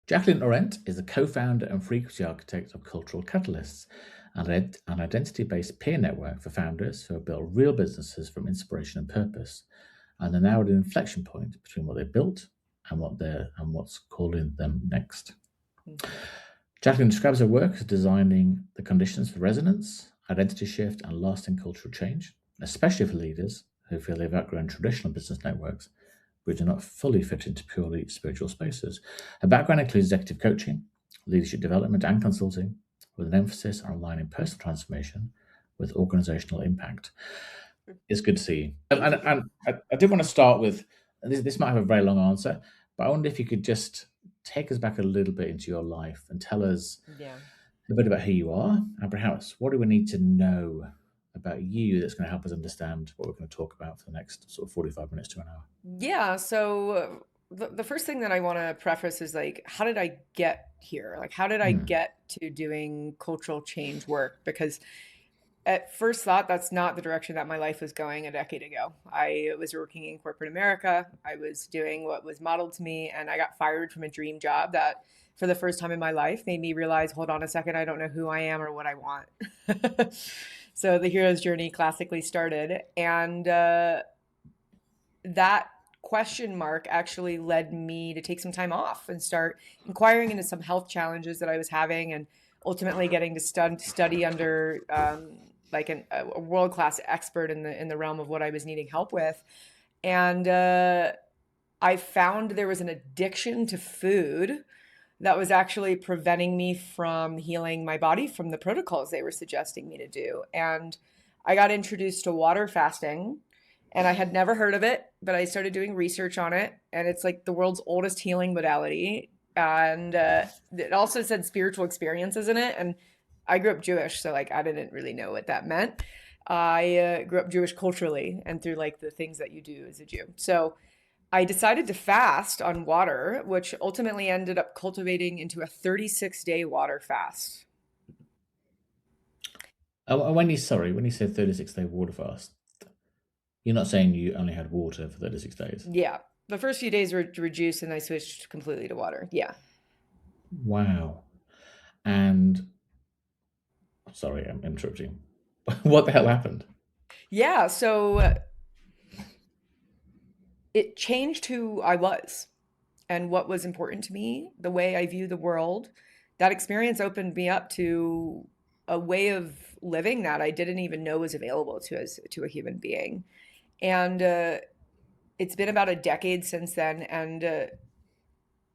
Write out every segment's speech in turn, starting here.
Jaclyn Orent is the co-founder and frequency architect of Cultural Catalysts, an identity-based peer network for founders who have built real businesses from inspiration and purpose, and are now at an inflection point between what they built and what's calling them next. Jaclyn describes her work as designing the conditions for resonance, identity shift, and lasting cultural change, especially for leaders who feel they've outgrown traditional business networks which do not fully fit into purely spiritual spaces. Her background includes executive coaching, leadership development, and consulting, with an emphasis on aligning personal transformation with organizational impact. It's good to see you. And I did want to start with this might have a very long answer, but I wonder if you could just take us back a little bit into your life and tell us Yeah. a bit about who you are, and perhaps what do we need to know about you that's going to help us understand what we're going to talk about for the next sort of 45 minutes to an hour. Yeah. So the first thing that I want to preface is like, how did I get here? Like, how did I Hmm. get to doing cultural change work? Because at first thought, that's not the direction that my life was going a decade ago. I was working in corporate America. I was doing what was modeled to me, and I got fired from a dream job that, for the first time in my life, made me realize, hold on a second, I don't know who I am or what I want. So the hero's journey classically started. And that question mark actually led me to take some time off and start inquiring into some health challenges that I was having, and ultimately getting to study under like a world class expert in the realm of what I was needing help with. And I found there was an addiction to food that was actually preventing me from healing my body from the protocols they were suggesting me to do. And I got introduced to water fasting, and I had never heard of it, but I started doing research on it, and it's like the world's oldest healing modality. And it also said spiritual experiences in it. And I grew up Jewish, so like I didn't really know what that meant. I grew up Jewish culturally and through like the things that you do as a Jew. So I decided to fast on water, which ultimately ended up cultivating into a 36-day water fast. When you say 36-day water fast, you're not saying you only had water for 36 days. Yeah. The first few days were juice, and I switched completely to water. Yeah. Wow. And sorry, I'm interrupting. What the hell happened? Yeah. So it changed who I was and what was important to me, the way I view the world. That experience opened me up to a way of living that I didn't even know was available to a human being. And it's been about a decade since then, and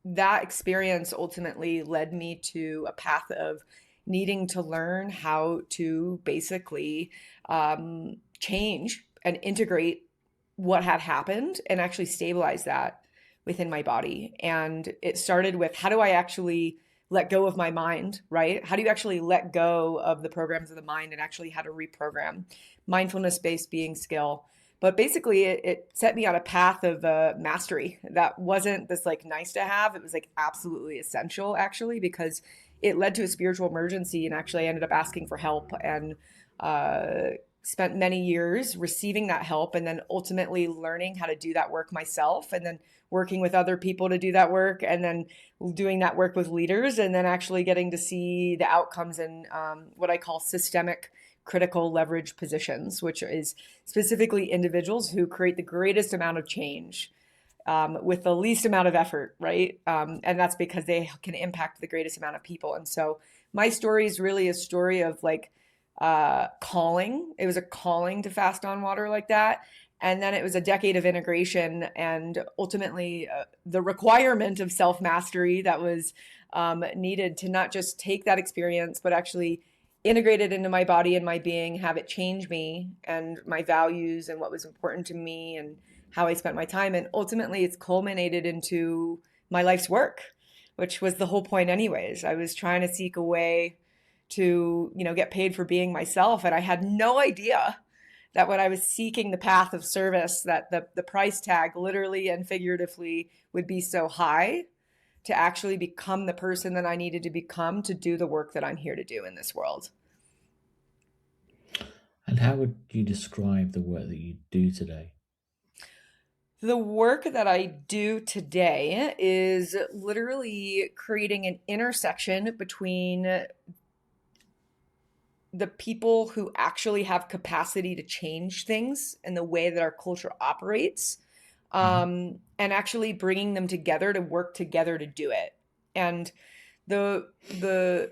that experience ultimately led me to a path of needing to learn how to basically change and integrate what had happened and actually stabilize that within my body. And it started with, how do I actually let go of my mind, right? How do you actually let go of the programs of the mind and actually how to reprogram? Mindfulness based being skill. But basically, it set me on a path of mastery that wasn't this like nice to have. It was like absolutely essential, actually, because it led to a spiritual emergency. And actually, I ended up asking for help, and spent many years receiving that help, and then ultimately learning how to do that work myself, and then working with other people to do that work, and then doing that work with leaders, and then actually getting to see the outcomes in what I call systemic critical leverage positions, which is specifically individuals who create the greatest amount of change with the least amount of effort, right? And that's because they can impact the greatest amount of people. And so my story is really a story of like calling. It was a calling to fast on water like that. And then it was a decade of integration and ultimately the requirement of self mastery that was needed to not just take that experience, but actually integrate it into my body and my being, have it change me and my values and what was important to me and how I spent my time. And ultimately, it's culminated into my life's work, which was the whole point, anyways. I was trying to seek a way to, get paid for being myself. And I had no idea that when I was seeking the path of service, that the price tag, literally and figuratively, would be so high to actually become the person that I needed to become to do the work that I'm here to do in this world. And how would you describe the work that you do today? The work that I do today is literally creating an intersection between the people who actually have capacity to change things and the way that our culture operates, and actually bringing them together to work together to do it. And the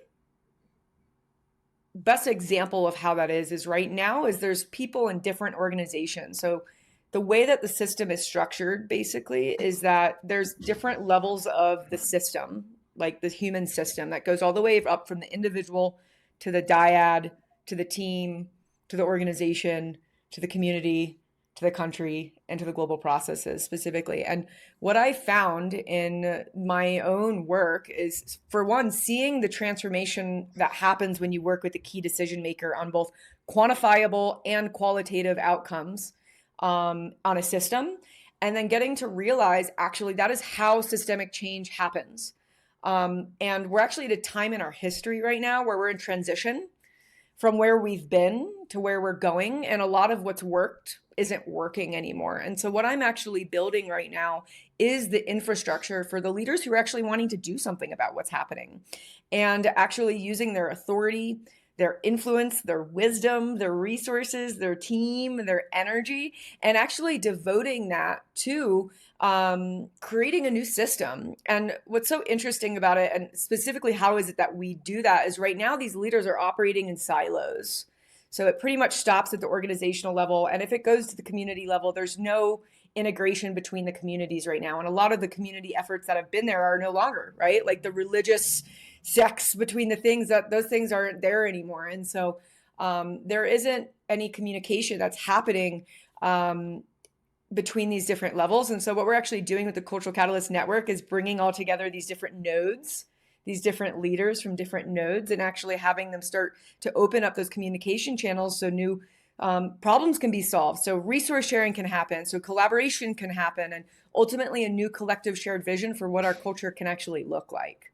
best example of how that is right now is there's people in different organizations. So the way that the system is structured basically is that there's different levels of the system, like the human system that goes all the way up from the individual to the dyad, to the team, to the organization, to the community, to the country, and to the global processes specifically. And what I found in my own work is, for one, seeing the transformation that happens when you work with a key decision maker on both quantifiable and qualitative outcomes on a system, and then getting to realize actually that is how systemic change happens. And we're actually at a time in our history right now where we're in transition from where we've been to where we're going, and a lot of what's worked isn't working anymore. And so what I'm actually building right now is the infrastructure for the leaders who are actually wanting to do something about what's happening and actually using their authority, their influence, their wisdom, their resources, their team, their energy, and actually devoting that to creating a new system. And what's so interesting about it, and specifically how is it that we do that, is right now these leaders are operating in silos. So it pretty much stops at the organizational level. And if it goes to the community level, there's no integration between the communities right now. And a lot of the community efforts that have been there are no longer, right? Like the religious sex between the things, that those things aren't there anymore. And so there isn't any communication that's happening between these different levels. And so what we're actually doing with the Cultural Catalyst Network is bringing all together these different nodes, these different leaders from different nodes, and actually having them start to open up those communication channels so new problems can be solved. So resource sharing can happen. So collaboration can happen. And ultimately a new collective shared vision for what our culture can actually look like.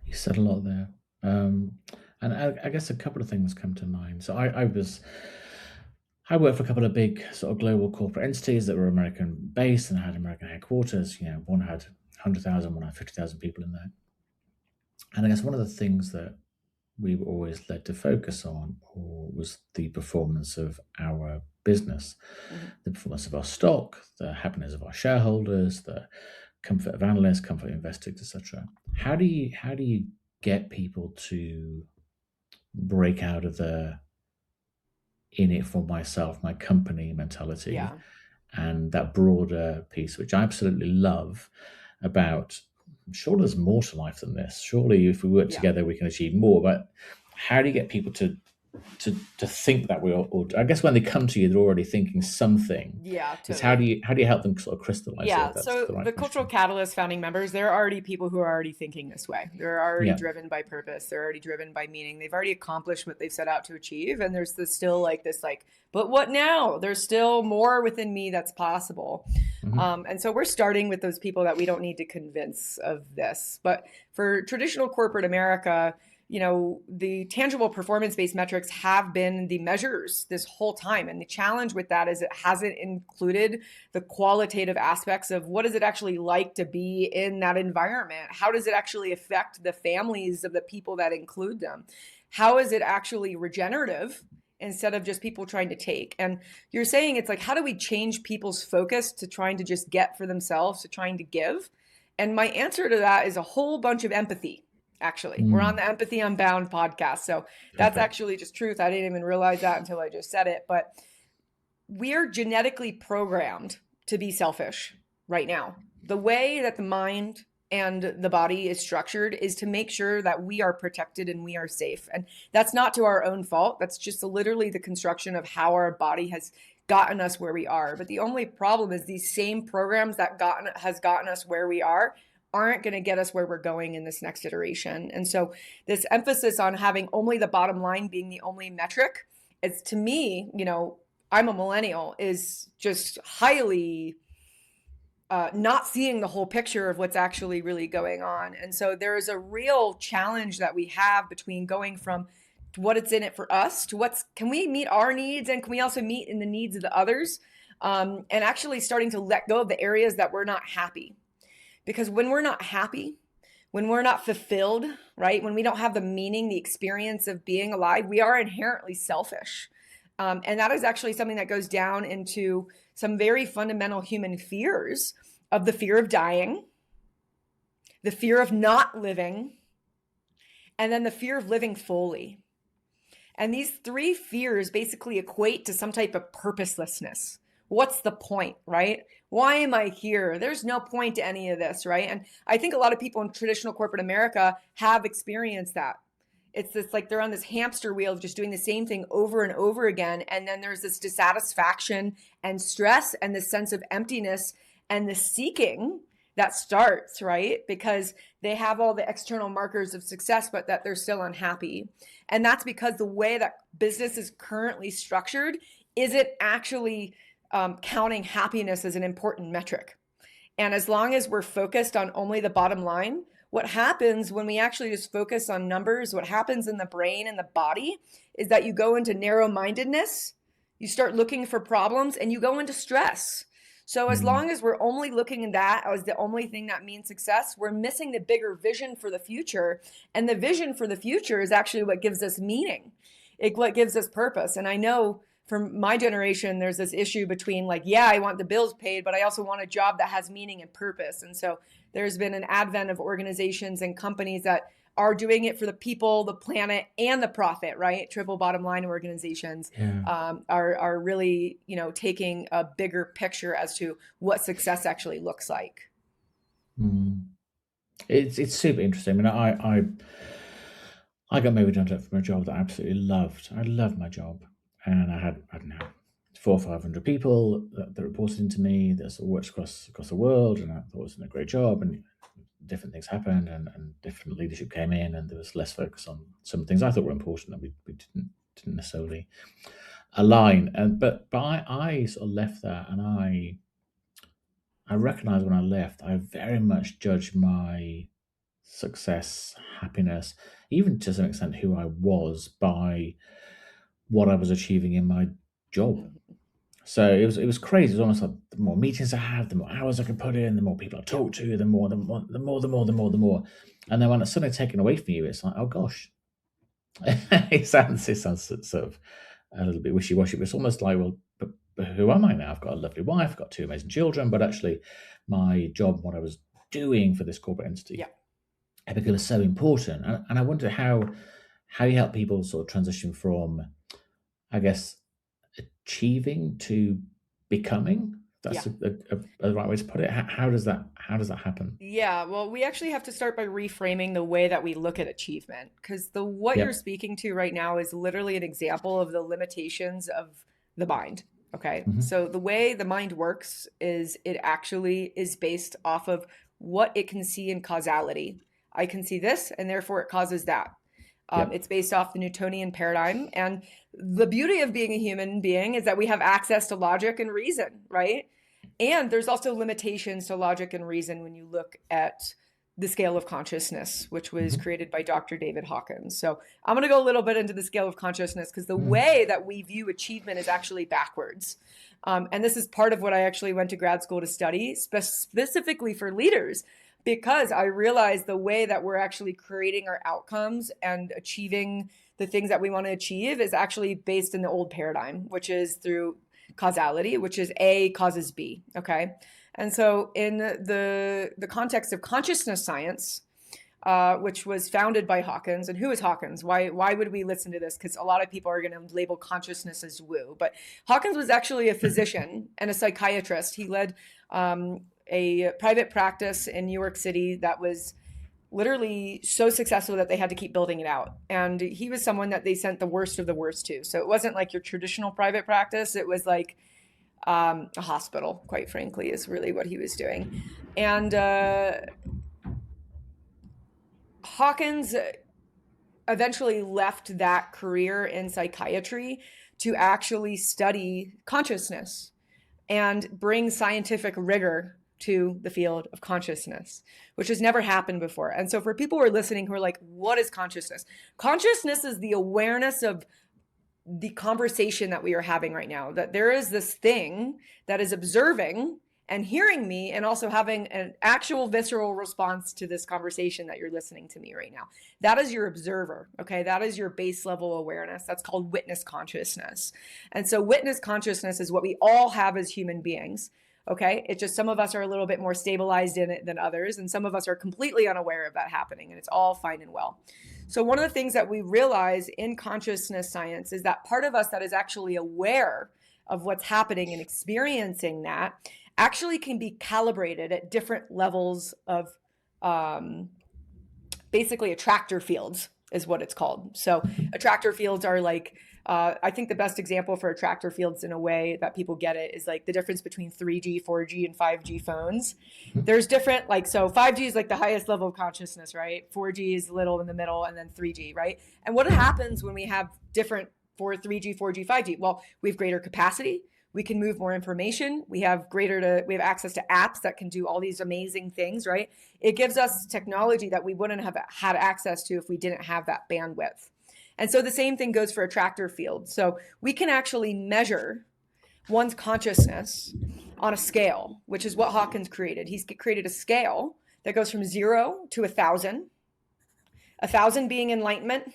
You said a lot there. And I guess a couple of things come to mind. So I worked for a couple of big sort of global corporate entities that were American based and had American headquarters. One had 100,000, one had 50,000 people in there. And I guess one of the things that we were always led to focus on was the performance of our business, the performance of our stock, the happiness of our shareholders, the comfort of analysts, comfort of investors, etc. How do you get people to break out of the in it for myself, my company mentality, Yeah. and that broader piece, which I absolutely love about, sure, there's more to life than this. Surely if we work together, we can achieve more. But how do you get people to think that way? Or I guess when they come to you, they're already thinking something. Yeah, It's totally. how do you help them sort of crystallize it, Yeah, if that's so the right the Cultural question? Catalyst founding members, they're already people who are already thinking this way. They're already Yeah. driven by purpose. They're already driven by meaning. They've already accomplished what they've set out to achieve. And there's still this but what now? There's still more within me that's possible. And so we're starting with those people that we don't need to convince of this. But for traditional corporate America, the tangible performance-based metrics have been the measures this whole time. And the challenge with that is it hasn't included the qualitative aspects of what is it actually like to be in that environment? How does it actually affect the families of the people that include them? How is it actually regenerative instead of just people trying to take? And you're saying it's like, how do we change people's focus to trying to just get for themselves, to trying to give? And my answer to that is a whole bunch of empathy. Actually, we're on the Empathy Unbound podcast. So that's Perfect. actually just truth. I didn't even realize that until I just said it. But we're genetically programmed to be selfish right now. The way that the mind and the body is structured is to make sure that we are protected and we are safe. And that's not to our own fault. That's just literally the construction of how our body has gotten us where we are. But the only problem is these same programs that has gotten us where we aren't going to get us where we're going in this next iteration. And so this emphasis on having only the bottom line being the only metric is, to me, I'm a millennial, is just highly not seeing the whole picture of what's actually really going on. And so there is a real challenge that we have between going from what it's in it for us, to can we meet our needs, and can we also meet in the needs of the others, and actually starting to let go of the areas that we're not happy. Because when we're not happy, when we're not fulfilled, right, when we don't have the meaning, the experience of being alive, we are inherently selfish. And that is actually something that goes down into some very fundamental human fears, of the fear of dying, the fear of not living, and then the fear of living fully. And these three fears basically equate to some type of purposelessness. What's the point, right? Why am I here? There's no point to any of this, right? And I think a lot of people in traditional corporate America have experienced that. It's this, like, they're on this hamster wheel of just doing the same thing over and over again. And then there's this dissatisfaction and stress and this sense of emptiness and the seeking that starts, right? Because they have all the external markers of success, but that they're still unhappy. And that's because the way that business is currently structured isn't actually counting happiness as an important metric. And as long as we're focused on only the bottom line, what happens when we actually just focus on numbers, what happens in the brain and the body, is that you go into narrow-mindedness, you start looking for problems, and you go into stress. So as long as we're only looking at that as the only thing that means success, we're missing the bigger vision for the future. And the vision for the future is actually what gives us meaning. What gives us purpose. And I know from my generation, there's this issue between, like, yeah, I want the bills paid, but I also want a job that has meaning and purpose. And so there's been an advent of organizations and companies that are doing it for the people, the planet, and the profit, right? Triple bottom line organizations are really, taking a bigger picture as to what success actually looks like. It's super interesting. I mean, I got made redundant from a job that I absolutely loved. I loved my job, and I don't know, 400 or 500 people that reported into me that sort of worked across the world, and I thought it was a great job. And different things happened, and different leadership came in, and there was less focus on some things I thought were important that we didn't necessarily align. But I sort of left that, and I recognized when I left, I very much judged my success, happiness, even to some extent who I was, by what I was achieving in my job. So it was crazy. It was almost like the more meetings I had, the more hours I could put in, the more people I talk to, the more. And then when it's suddenly taken away from you, it's like, oh gosh. it sounds sort of a little bit wishy-washy, but it's almost like, well, but who am I now? I've got a lovely wife, I've got 2 amazing children, but actually my job, what I was doing for this corporate entity, had become so important. And I wonder how you help people sort of transition from, I guess, achieving to becoming. That's a right way to put it. How does that happen? Yeah, well, we actually have to start by reframing the way that we look at achievement, because what you're speaking to right now is literally an example of the limitations of the mind. Okay. So the way the mind works is it actually is based off of what it can see in causality. I can see this, and therefore it causes that. It's based off the Newtonian paradigm. And the beauty of being a human being is that we have access to logic and reason, right? And there's also limitations to logic and reason when you look at the scale of consciousness, which was created by Dr. David Hawkins. So I'm going to go a little bit into the scale of consciousness, because the way that we view achievement is actually backwards. And this is part of what I actually went to grad school to study, specifically for leaders, because I realized the way that we're actually creating our outcomes and achieving the things that we want to achieve is actually based in the old paradigm, which is through causality, which is A causes B. Okay. And so in the context of consciousness science, which was founded by Hawkins. And who is Hawkins? Why would we listen to this? Because a lot of people are going to label consciousness as woo. But Hawkins was actually a physician and a psychiatrist. He led a private practice in New York City that was literally so successful that they had to keep building it out. And he was someone that they sent the worst of the worst to. So it wasn't like your traditional private practice. It was like a hospital, quite frankly, is really what he was doing. And Hawkins eventually left that career in psychiatry to actually study consciousness and bring scientific rigor to the field of consciousness, which has never happened before. And so for people who are listening who are like, what is consciousness? Consciousness is the awareness of the conversation that we are having right now, that there is this thing that is observing and hearing me and also having an actual visceral response to this conversation that you're listening to me right now. That is your observer, okay? That is your base level awareness. That's called witness consciousness. And so witness consciousness is what we all have as human beings, okay? It's just some of us are a little bit more stabilized in it than others, and some of us are completely unaware of that happening, and it's all fine and well. So one of the things that we realize in consciousness science is that part of us that is actually aware of what's happening and experiencing that actually can be calibrated at different levels of basically attractor fields is what it's called. So attractor fields are like, I think the best example for attractor fields in a way that people get it is like the difference between 3G, 4G, and 5G phones. There's different, like, so 5G is like the highest level of consciousness, right? 4G is a little in the middle, and then 3G, right? And what happens when we have different 3G, 4G, 5G? Well, we have greater capacity. We can move more information. We have access to apps that can do all these amazing things, right? It gives us technology that we wouldn't have had access to if we didn't have that bandwidth. And so the same thing goes for attractor fields. So we can actually measure one's consciousness on a scale, which is what Hawkins created. He's created a scale that goes from 0 to 1,000, 1,000 being enlightenment,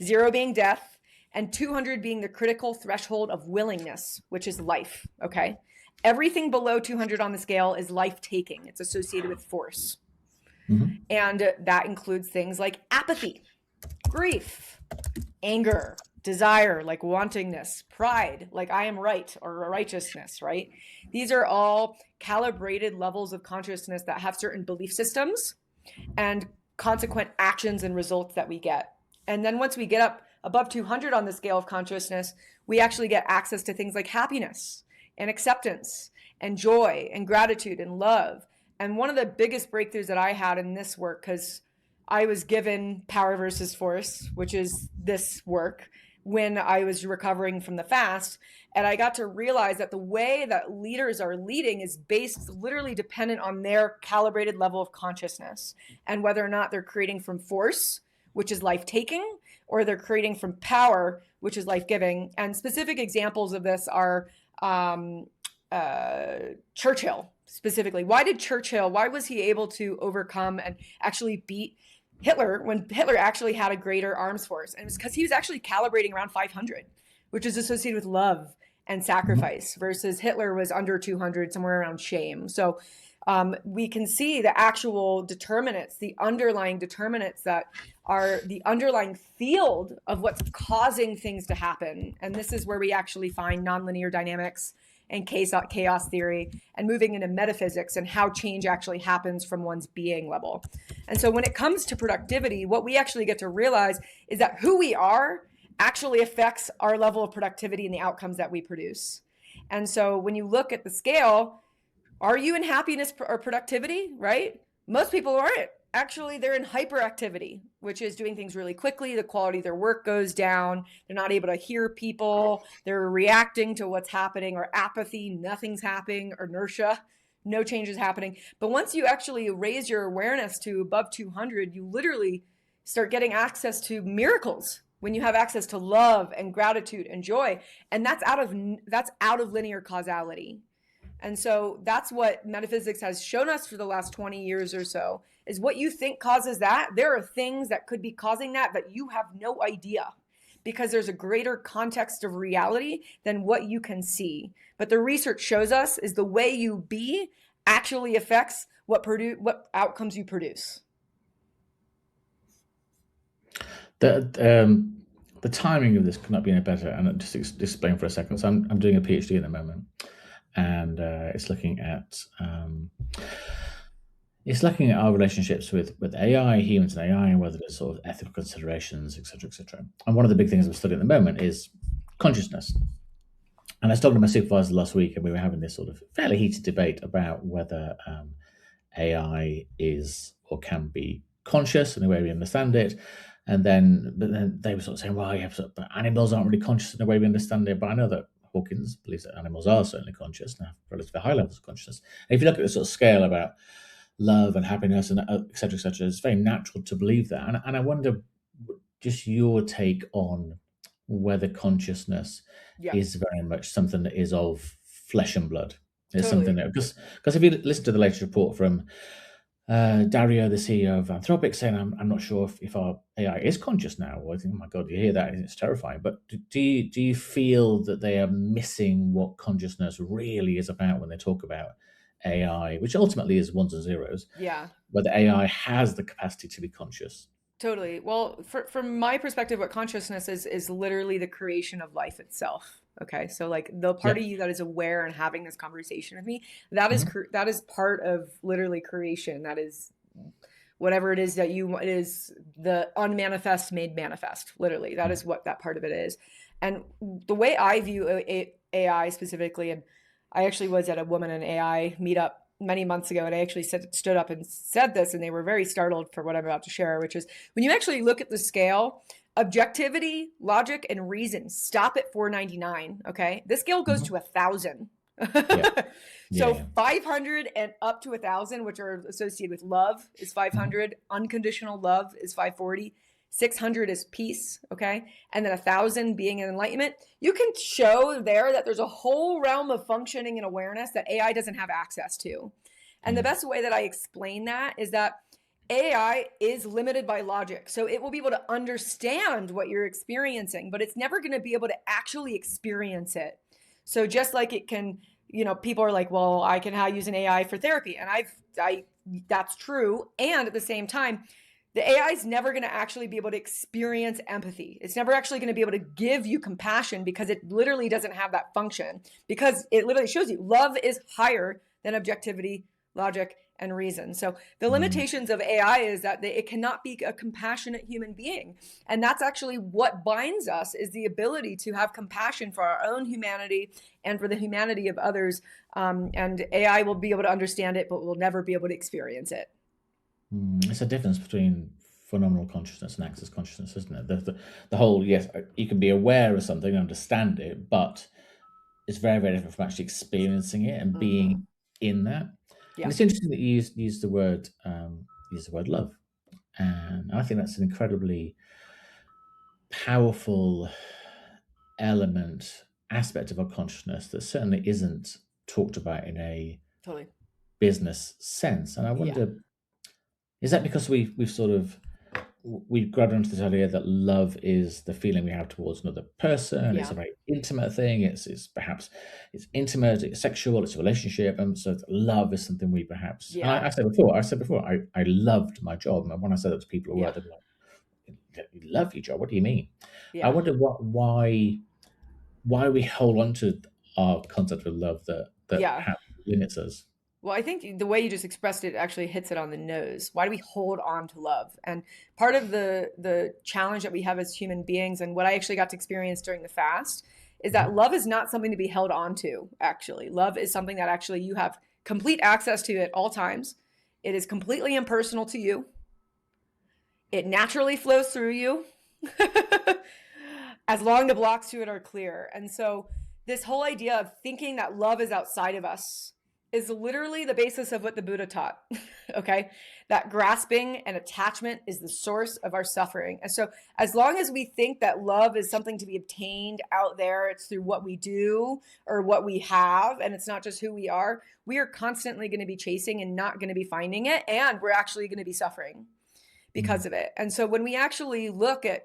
0 being death, and 200 being the critical threshold of willingness, which is life, okay? Everything below 200 on the scale is life-taking. It's associated with force. Mm-hmm. And that includes things like apathy, grief, anger, desire, like wantingness, pride, like I am right, or righteousness, right? These are all calibrated levels of consciousness that have certain belief systems and consequent actions and results that we get. And then once we get up above 200 on the scale of consciousness, we actually get access to things like happiness and acceptance and joy and gratitude and love. And one of the biggest breakthroughs that I had in this work, because I was given Power versus Force, which is this work, when I was recovering from the fast. And I got to realize that the way that leaders are leading is based literally dependent on their calibrated level of consciousness and whether or not they're creating from force, which is life-taking, or they're creating from power, which is life-giving. And specific examples of this are Churchill, specifically. Why was he able to overcome and actually beat Hitler when Hitler actually had a greater arms force? And it was because he was actually calibrating around 500, which is associated with love and sacrifice, versus Hitler was under 200, somewhere around shame. So we can see the actual determinants, the underlying determinants that are the underlying field of what's causing things to happen. And this is where we actually find nonlinear dynamics and chaos theory, and moving into metaphysics and how change actually happens from one's being level. And so when it comes to productivity, what we actually get to realize is that who we are actually affects our level of productivity and the outcomes that we produce. And so when you look at the scale, are you in happiness or productivity, right? Most people aren't. Actually, they're in hyperactivity, which is doing things really quickly. The quality of their work goes down. They're not able to hear people. They're reacting to what's happening, or apathy, nothing's happening, or inertia, no change is happening. But once you actually raise your awareness to above 200, you literally start getting access to miracles when you have access to love and gratitude and joy. And that's out of linear causality. And so that's what metaphysics has shown us for the last 20 years or so, is what you think causes that. There are things that could be causing that you have no idea, because there's a greater context of reality than what you can see. But the research shows us is the way you be actually affects what outcomes you produce. The timing of this could not be any better. And just explain for a second. So I'm doing a PhD at the moment, and it's looking at our relationships with AI, humans and AI, and whether there's sort of ethical considerations, etc., etc. And one of the big things I'm studying at the moment is consciousness. And I was talking to my supervisor last week, and we were having this sort of fairly heated debate about whether AI is or can be conscious in the way we understand it. But then they were sort of saying, well, but animals aren't really conscious in the way we understand it. But I know that Hawkins believes that animals are certainly conscious and have relatively high levels of consciousness. And if you look at the sort of scale about love and happiness and et cetera, it's very natural to believe that. And I wonder just your take on whether consciousness Yeah, is very much something that is of flesh and blood. It's something totally. that, because if you listen to the latest report from Dario, the CEO of Anthropic, saying, I'm not sure if our AI is conscious now. Well, I think, oh my God, you hear that, it's terrifying. But do you feel that they are missing what consciousness really is about when they talk about AI, which ultimately is ones and zeros, Yeah. whether AI has the capacity to be conscious? Totally. Well, from my perspective, what consciousness is literally the creation of life itself. Okay, so like the part Yeah. of you that is aware and having this conversation with me, that is Mhm. that is part of literally creation. That is whatever it is that you it is the unmanifest made manifest. Literally, that Mm. is what that part of it is. And the way I view AI specifically, and I actually was at a woman in AI meetup many months ago, and I actually stood up and said this, and they were very startled for what I'm about to share, which is when you actually look at the scale, objectivity, logic, and reason stop at 499. Okay, this scale goes Mhm. to 1,000. Yeah. Yeah. So Yeah. 500 and up to 1,000, which are associated with love, is Mhm. 500. Unconditional love is 540. 600 is peace, okay? And then 1,000 being an enlightenment. You can show there that there's a whole realm of functioning and awareness that AI doesn't have access to. And the Yeah. best way that I explain that is that AI is limited by logic. So it will be able to understand what you're experiencing, but it's never going to be able to actually experience it. So just like it can, people are like, well, I can use an AI for therapy. And that's true. And at the same time, the AI is never going to actually be able to experience empathy. It's never actually going to be able to give you compassion because it literally doesn't have that function. Because it literally shows you love is higher than objectivity, logic, and reason. So the Mm. limitations of AI is that it cannot be a compassionate human being. And that's actually what binds us, is the ability to have compassion for our own humanity and for the humanity of others. And AI will be able to understand it, but will never be able to experience it. It's a difference between phenomenal consciousness and access consciousness, isn't it? The whole, yes, you can be aware of something and understand it, but it's very, very different from actually experiencing it and being Mm-hmm. in that. And Yeah, it's interesting that you use the word love, and I think that's an incredibly powerful element aspect of our consciousness that certainly isn't talked about in a totally. business sense. And I Yeah, wonder, is that because we've sort of we've grabbed onto this idea that love is the feeling we have towards another person. It's yeah, a very intimate thing. It's perhaps it's intimate, it's sexual, it's a relationship, and so love is something we perhaps. And yeah, I said before, I loved my job, and when I said that to people at yeah, work, they'd be like, "You love your job? What do you mean?" I yeah, wonder why we hold on to our concept of love that yeah. perhaps limits us. Well, I think the way you just expressed it actually hits it on the nose. Why do we hold on to love? And part of the challenge that we have as human beings, and what I actually got to experience during the fast, is that Mhm. love is not something to be held on to. Actually, love is something that actually you have complete access to at all times. It is completely impersonal to you. It naturally flows through you. As long the blocks to it are clear. And so this whole idea of thinking that love is outside of us is literally the basis of what the Buddha taught. Okay? That grasping and attachment is the source of our suffering. And so as long as we think that love is something to be obtained out there, it's through what we do or what we have, and it's not just who we are constantly going to be chasing and not going to be finding it, and we're actually going to be suffering Mm. because of it. And so when we actually look at,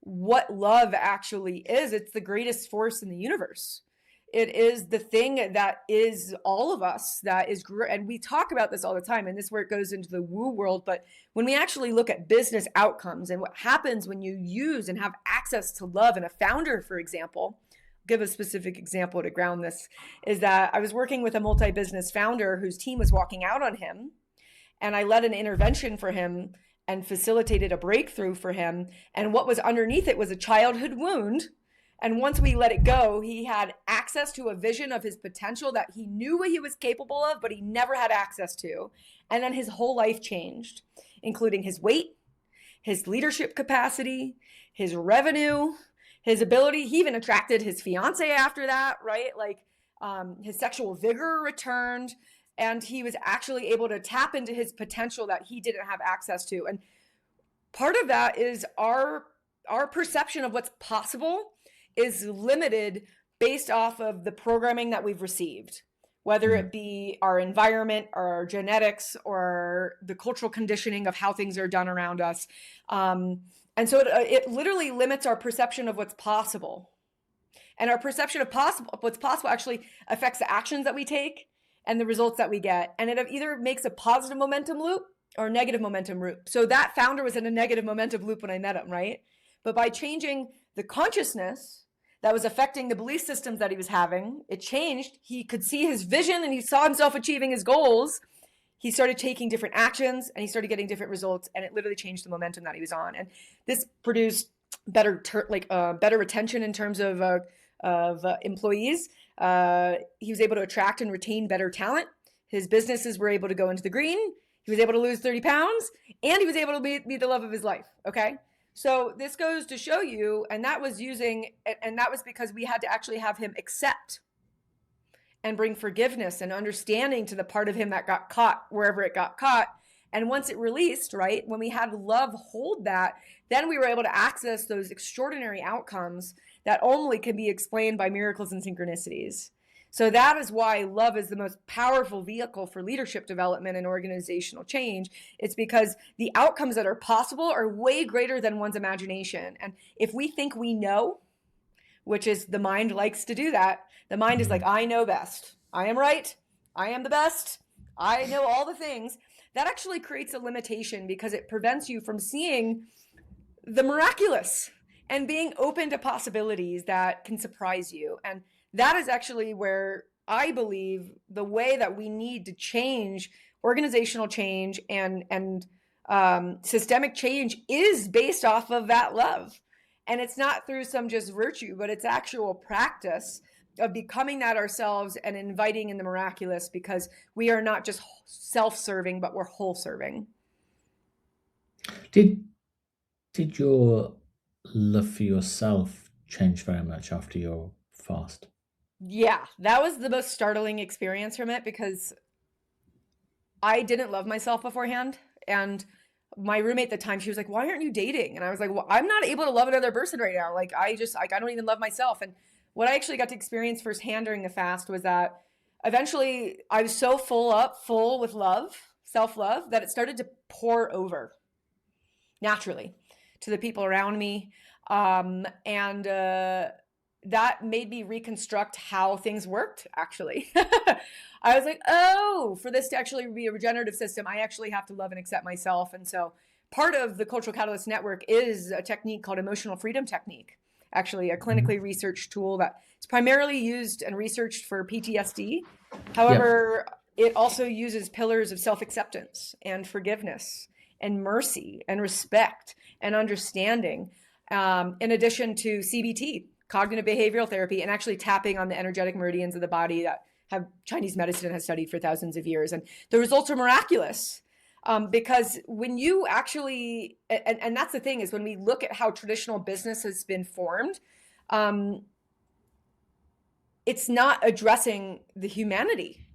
what love actually is, it's the greatest force in the universe. It is the thing that is all of us, that is great. And we talk about this all the time, and this is where it goes into the woo world. But when we actually look at business outcomes and what happens when you use and have access to love, and a founder, for example, give a specific example to ground this, is that I was working with a multi-business founder whose team was walking out on him, and I led an intervention for him and facilitated a breakthrough for him. And what was underneath it was a childhood wound. And once we let it go, he had access to a vision of his potential that he knew what he was capable of, but he never had access to. And then his whole life changed, including his weight, his leadership capacity, his revenue, His ability, he even attracted his fiance after that, right? Like his sexual vigor returned, and he was actually able to tap into his potential that he didn't have access to. And part of that is our perception of what's possible is limited based off of the programming that we've received, whether it be our environment or our genetics or the cultural conditioning of how things are done around us. And so it literally limits our perception of what's possible. And our perception of what's possible actually affects the actions that we take and the results that we get. And it either makes a positive momentum loop or a negative momentum loop. So that founder was in a negative momentum loop when I met him, right? But by changing the consciousness that was affecting the belief systems that he was having, it changed. He could see his vision and he saw himself achieving his goals. He started taking different actions and he started getting different results, and it literally changed the momentum that he was on. And this produced better retention in terms of employees. He was able to attract and retain better talent. His businesses were able to go into the green. He was able to lose 30 pounds, and he was able to be the love of his life. Okay. So this goes to show you, and that was because we had to actually have him accept and bring forgiveness and understanding to the part of him that got caught wherever it got caught. And once it released, right, when we had love hold that, then we were able to access those extraordinary outcomes that only can be explained by miracles and synchronicities. So that is why love is the most powerful vehicle for leadership development and organizational change. It's because the outcomes that are possible are way greater than one's imagination. And if we think we know, which is the mind likes to do that, the mind is like, I know best. I am right. I am the best. I know all the things. That actually creates a limitation because it prevents you from seeing the miraculous and being open to possibilities that can surprise you. And that is actually where I believe the way that we need to change organizational change and systemic change is based off of that love. And it's not through some just virtue, but it's actual practice of becoming that ourselves and inviting in the miraculous, because we are not just self-serving, but we're whole-serving. Did your love for yourself change very much after your fast? Yeah, that was the most startling experience from it, because I didn't love myself beforehand. And my roommate at the time, she was like, why aren't you dating? And I was like, well, I'm not able to love another person right now. Like, I don't even love myself. And what I actually got to experience firsthand during the fast was that eventually I was so full with love, self-love, that it started to pour over naturally to the people around me. That made me reconstruct how things worked, actually. I was like, oh, for this to actually be a regenerative system, I actually have to love and accept myself. And so part of the Cultural Catalyst Network is a technique called emotional freedom technique, actually a clinically researched tool that is primarily used and researched for PTSD. However, it also uses pillars of self-acceptance and forgiveness and mercy and respect and understanding, in addition to CBT, cognitive behavioral therapy, and actually tapping on the energetic meridians of the body that have Chinese medicine has studied for thousands of years. And the results are miraculous, because when you actually, and that's the thing, is when we look at how traditional business has been formed, it's not addressing the humanity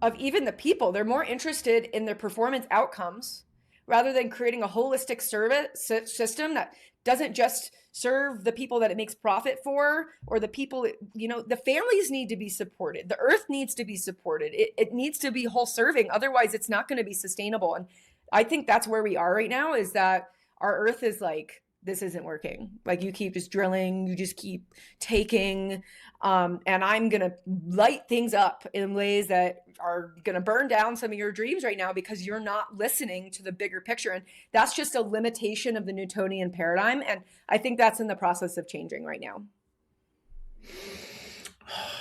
of even the people. They're more interested in their performance outcomes rather than creating a holistic service system that doesn't just serve the people that it makes profit for, or the people, the families need to be supported. The earth needs to be supported. It needs to be whole serving. Otherwise, it's not going to be sustainable. And I think that's where we are right now, is that our earth is like, this isn't working. Like, you keep just drilling, you just keep taking, and I'm going to light things up in ways that are going to burn down some of your dreams right now, because you're not listening to the bigger picture. And that's just a limitation of the Newtonian paradigm. And I think that's in the process of changing right now.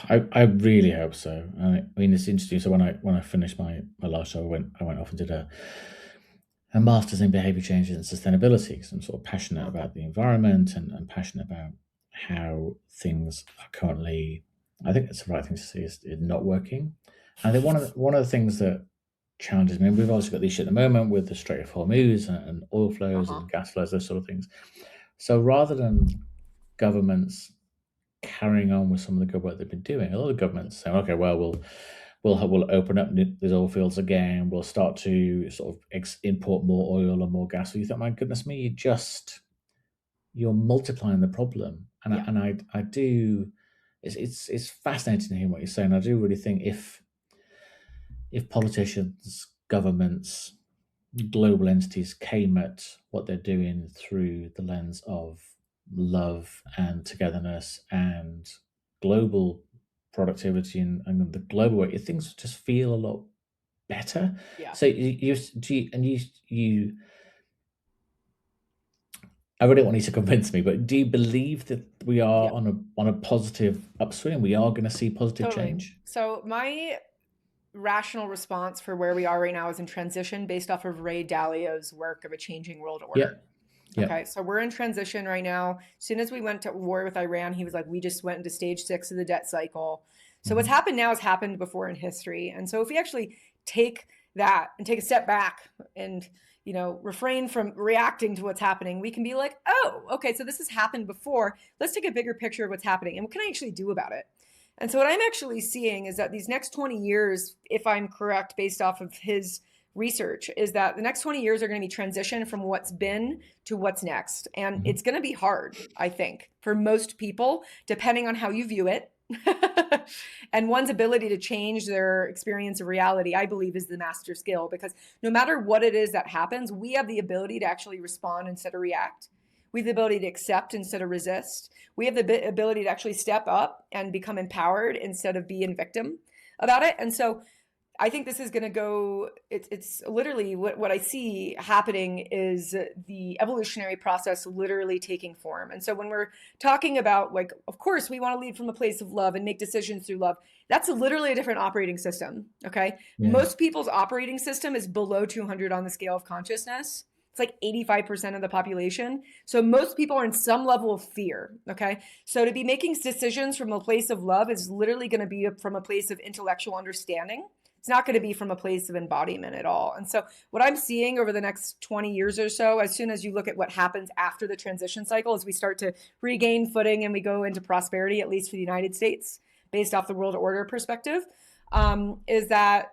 I really hope so. I mean, it's interesting. So when I finished my last show, I went off and did a master's in behavior changes and sustainability, because I'm sort of passionate about the environment and passionate about how things are currently, I think it's the right thing to say, is not working. And I think one of the things that challenges me, and we've also got the issue at the moment with the Strait of Hormuz and oil flows and gas flows, those sort of things. So rather than governments carrying on with some of the good work they've been doing. A lot of governments saying, okay, well, we'll open up these oil fields again. We'll start to sort of import more oil and more gas. So you think, my goodness me, you're multiplying the problem. And Yeah. I do. It's fascinating to hear what you're saying. I do really think if politicians, governments, global entities came at what they're doing through the lens of love and togetherness and global productivity and the global way, things just feel a lot better. Yeah. So you I really want you to convince me, but do you believe that we are Yeah. on a positive upswing? We are going to see positive Totally. change. So my rational response for where we are right now is in transition based off of Ray Dalio's work of a changing world order. Yep. Yep. Okay, so we're in transition right now. As soon as we went to war with Iran, he was like, we just went into stage 6 of the debt cycle. So what's happened now has happened before in history. And so if we actually take that and take a step back and refrain from reacting to what's happening, we can be like, oh, okay, so this has happened before. Let's take a bigger picture of what's happening and what can I actually do about it? And so what I'm actually seeing is that these next 20 years, if I'm correct, based off of his research, is that the next 20 years are going to be transition from what's been to what's next. And it's going to be hard, I think, for most people, depending on how you view it. And one's ability to change their experience of reality, I believe, is the master skill, because no matter what it is that happens, we have the ability to actually respond instead of react. We have the ability to accept instead of resist. We have the ability to actually step up and become empowered instead of being victim about it. And so I think this is going to go, it's literally what I see happening is the evolutionary process literally taking form. And so when we're talking about, like, of course, we want to lead from a place of love and make decisions through love, that's literally a different operating system. Okay. Yeah. Most people's operating system is below 200 on the scale of consciousness. It's like 85% of the population. So most people are in some level of fear. Okay. So to be making decisions from a place of love is literally going to be from a place of intellectual understanding. It's not going to be from a place of embodiment at all. And so what I'm seeing over the next 20 years or so, as soon as you look at what happens after the transition cycle, as we start to regain footing and we go into prosperity, at least for the United States, based off the world order perspective, is that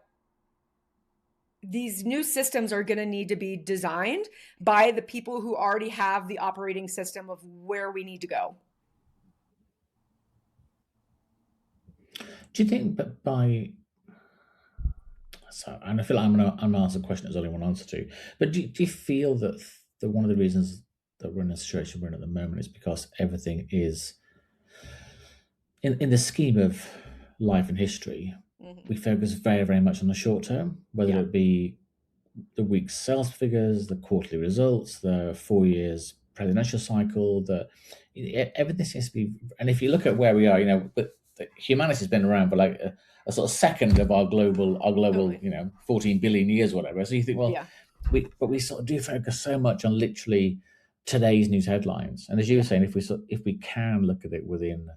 these new systems are going to need to be designed by the people who already have the operating system of where we need to go. Do you think that by... So, and I feel like I'm going to ask a question there's only one answer to, but do you feel that one of the reasons that we're in the situation we're in at the moment is because everything is, in the scheme of life and history, we focus very, very much on the short term, whether it be the week's sales figures, the quarterly results, the 4 years presidential cycle, everything seems to be, and if you look at where we are, but humanity's been around for like a sort of second of our global, Totally. 14 billion years, whatever. So you think, well, we sort of do focus so much on literally today's news headlines. And as you were saying, if we can look at it within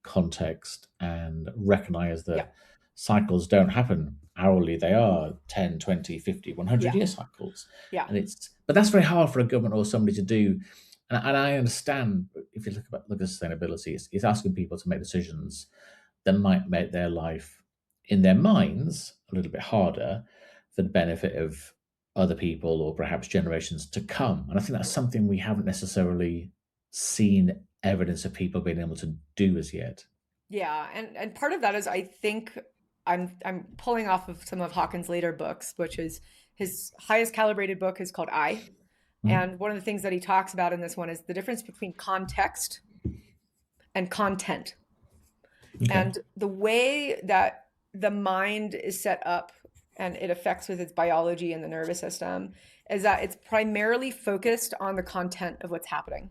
context and recognize that cycles don't happen hourly, they are 10, 20, 50, 100 year cycles. But that's very hard for a government or somebody to do. And I understand, if you look at sustainability, it's asking people to make decisions that might make their life, in their minds, a little bit harder for the benefit of other people or perhaps generations to come. And I think that's something we haven't necessarily seen evidence of people being able to do as yet. Yeah, and part of that is, I think I'm pulling off of some of Hawkins' later books, which is his highest calibrated book is called I. And one of the things that he talks about in this one is the difference between context and content. Okay. And the way that the mind is set up and it affects with its biology and the nervous system is that it's primarily focused on the content of what's happening,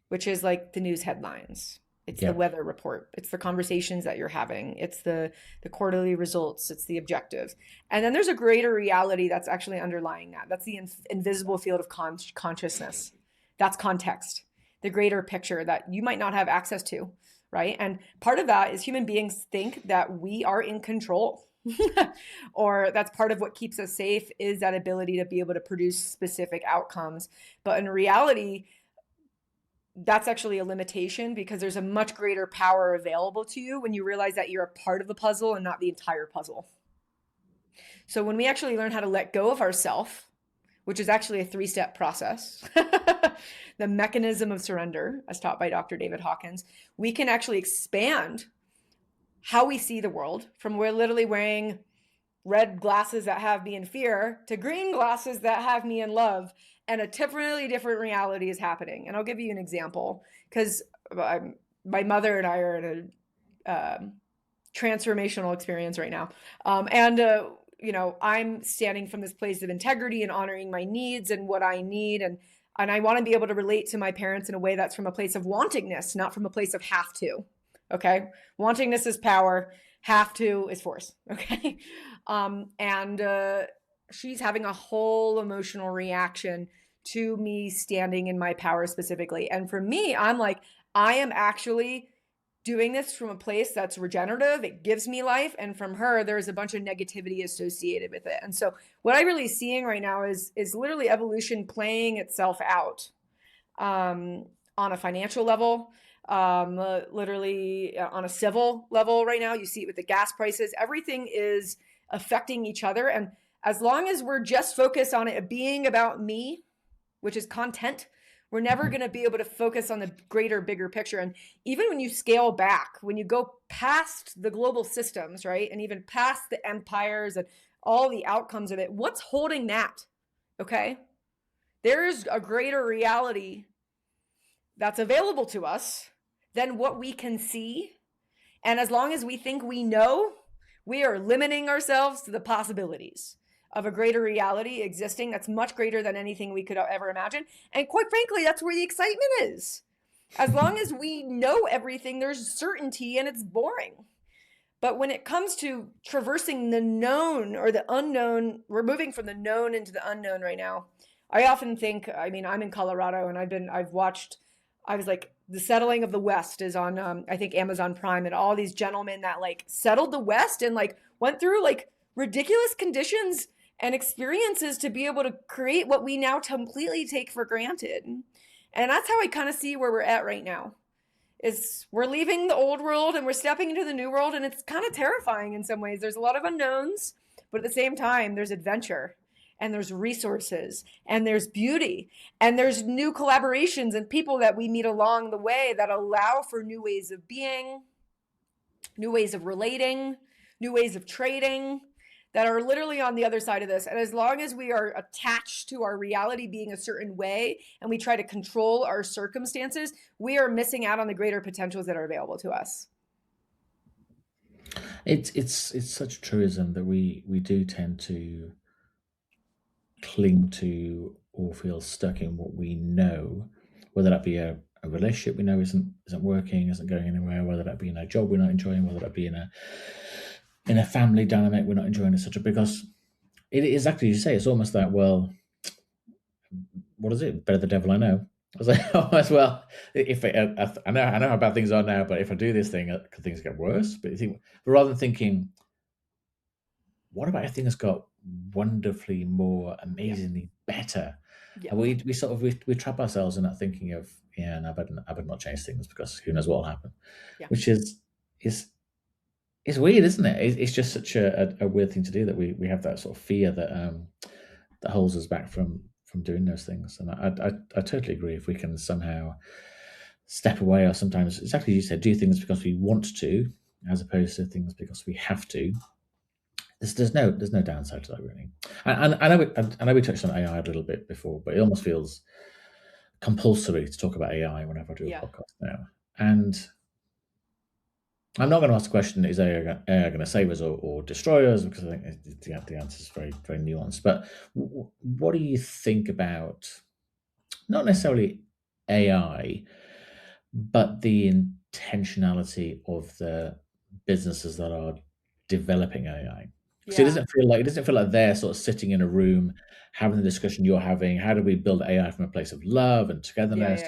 which is like the news headlines. It's the weather report. It's the conversations that you're having. It's the quarterly results. It's the objectives. And then there's a greater reality that's actually underlying that. That's the invisible field of consciousness. That's context, the greater picture that you might not have access to, right? And part of that is human beings think that we are in control. Or that's part of what keeps us safe, is that ability to be able to produce specific outcomes. But in reality, that's actually a limitation, because there's a much greater power available to you when you realize that you're a part of the puzzle and not the entire puzzle. So when we actually learn how to let go of ourself, which is actually a 3-step process, the mechanism of surrender, as taught by Dr. David Hawkins, we can actually expand how we see the world from we're literally wearing red glasses that have me in fear to green glasses that have me in love, and a totally different reality is happening. And I'll give you an example, because my mother and I are in a transformational experience right now, and I'm standing from this place of integrity and honoring my needs and what I need, and I want to be able to relate to my parents in a way that's from a place of wantingness, not from a place of have to. Okay, wantingness is power, have to is force. Okay, and she's having a whole emotional reaction to me standing in my power specifically. And for me, I'm like, I am actually doing this from a place that's regenerative. It gives me life. And from her, there's a bunch of negativity associated with it. And so what I'm really seeing right now is literally evolution playing itself out on a financial level, literally on a civil level right now. You see it with the gas prices. Everything is affecting each other. And as long as we're just focused on it being about me, which is content, we're never going to be able to focus on the greater, bigger picture. And even when you scale back, when you go past the global systems, right, and even past the empires and all the outcomes of it, what's holding that? Okay, there's a greater reality that's available to us than what we can see. And as long as we think we know, we are limiting ourselves to the possibilities of a greater reality existing that's much greater than anything we could ever imagine. And quite frankly, that's where the excitement is. As long as we know everything, there's certainty and it's boring. But when it comes to traversing the known or the unknown, we're moving from the known into the unknown right now. I often think, I mean, I'm in Colorado and I've watched, I was like, the settling of the West is on, I think, Amazon Prime, and all these gentlemen that like settled the West and like went through like ridiculous conditions and experiences to be able to create what we now completely take for granted. And that's how I kind of see where we're at right now. Is we're leaving the old world and we're stepping into the new world, and it's kind of terrifying in some ways. There's a lot of unknowns, but at the same time, there's adventure and there's resources and there's beauty and there's new collaborations and people that we meet along the way that allow for new ways of being, new ways of relating, new ways of trading, that are literally on the other side of this. And as long as we are attached to our reality being a certain way and we try to control our circumstances, we are missing out on the greater potentials that are available to us. It's such a truism that we do tend to cling to or feel stuck in what we know, whether that be a relationship we know isn't working, isn't going anywhere, whether that be in a job we're not enjoying, whether that be in a family dynamic we're not enjoying, etc. Because it is exactly as you say. It's almost that, well, what is it? Better the devil I know. I was like, oh, as well. If I know how bad things are now, but if I do this thing, could things get worse? But you think, rather than thinking, what about if things got wonderfully more amazingly better? Yeah. And we sort of we trap ourselves in that thinking of, yeah, no, I better not change things because who knows what will happen. Yeah. Which is it's weird, isn't it? It's just such a weird thing to do, that we have that sort of fear that holds us back from doing those things. And I totally agree. If we can somehow step away, or sometimes, exactly as you said, do things because we want to, as opposed to things because we have to, there's no downside to that, really. And I know we touched on AI a little bit before, but it almost feels compulsory to talk about AI whenever I do a podcast now. And I'm not going to ask the question, is AI going to save us or destroy us? Because I think the answer is very, very nuanced. But what do you think about, not necessarily AI, but the intentionality of the businesses that are developing AI? Because it doesn't feel like they're sort of sitting in a room having the discussion you're having. How do we build AI from a place of love and togetherness,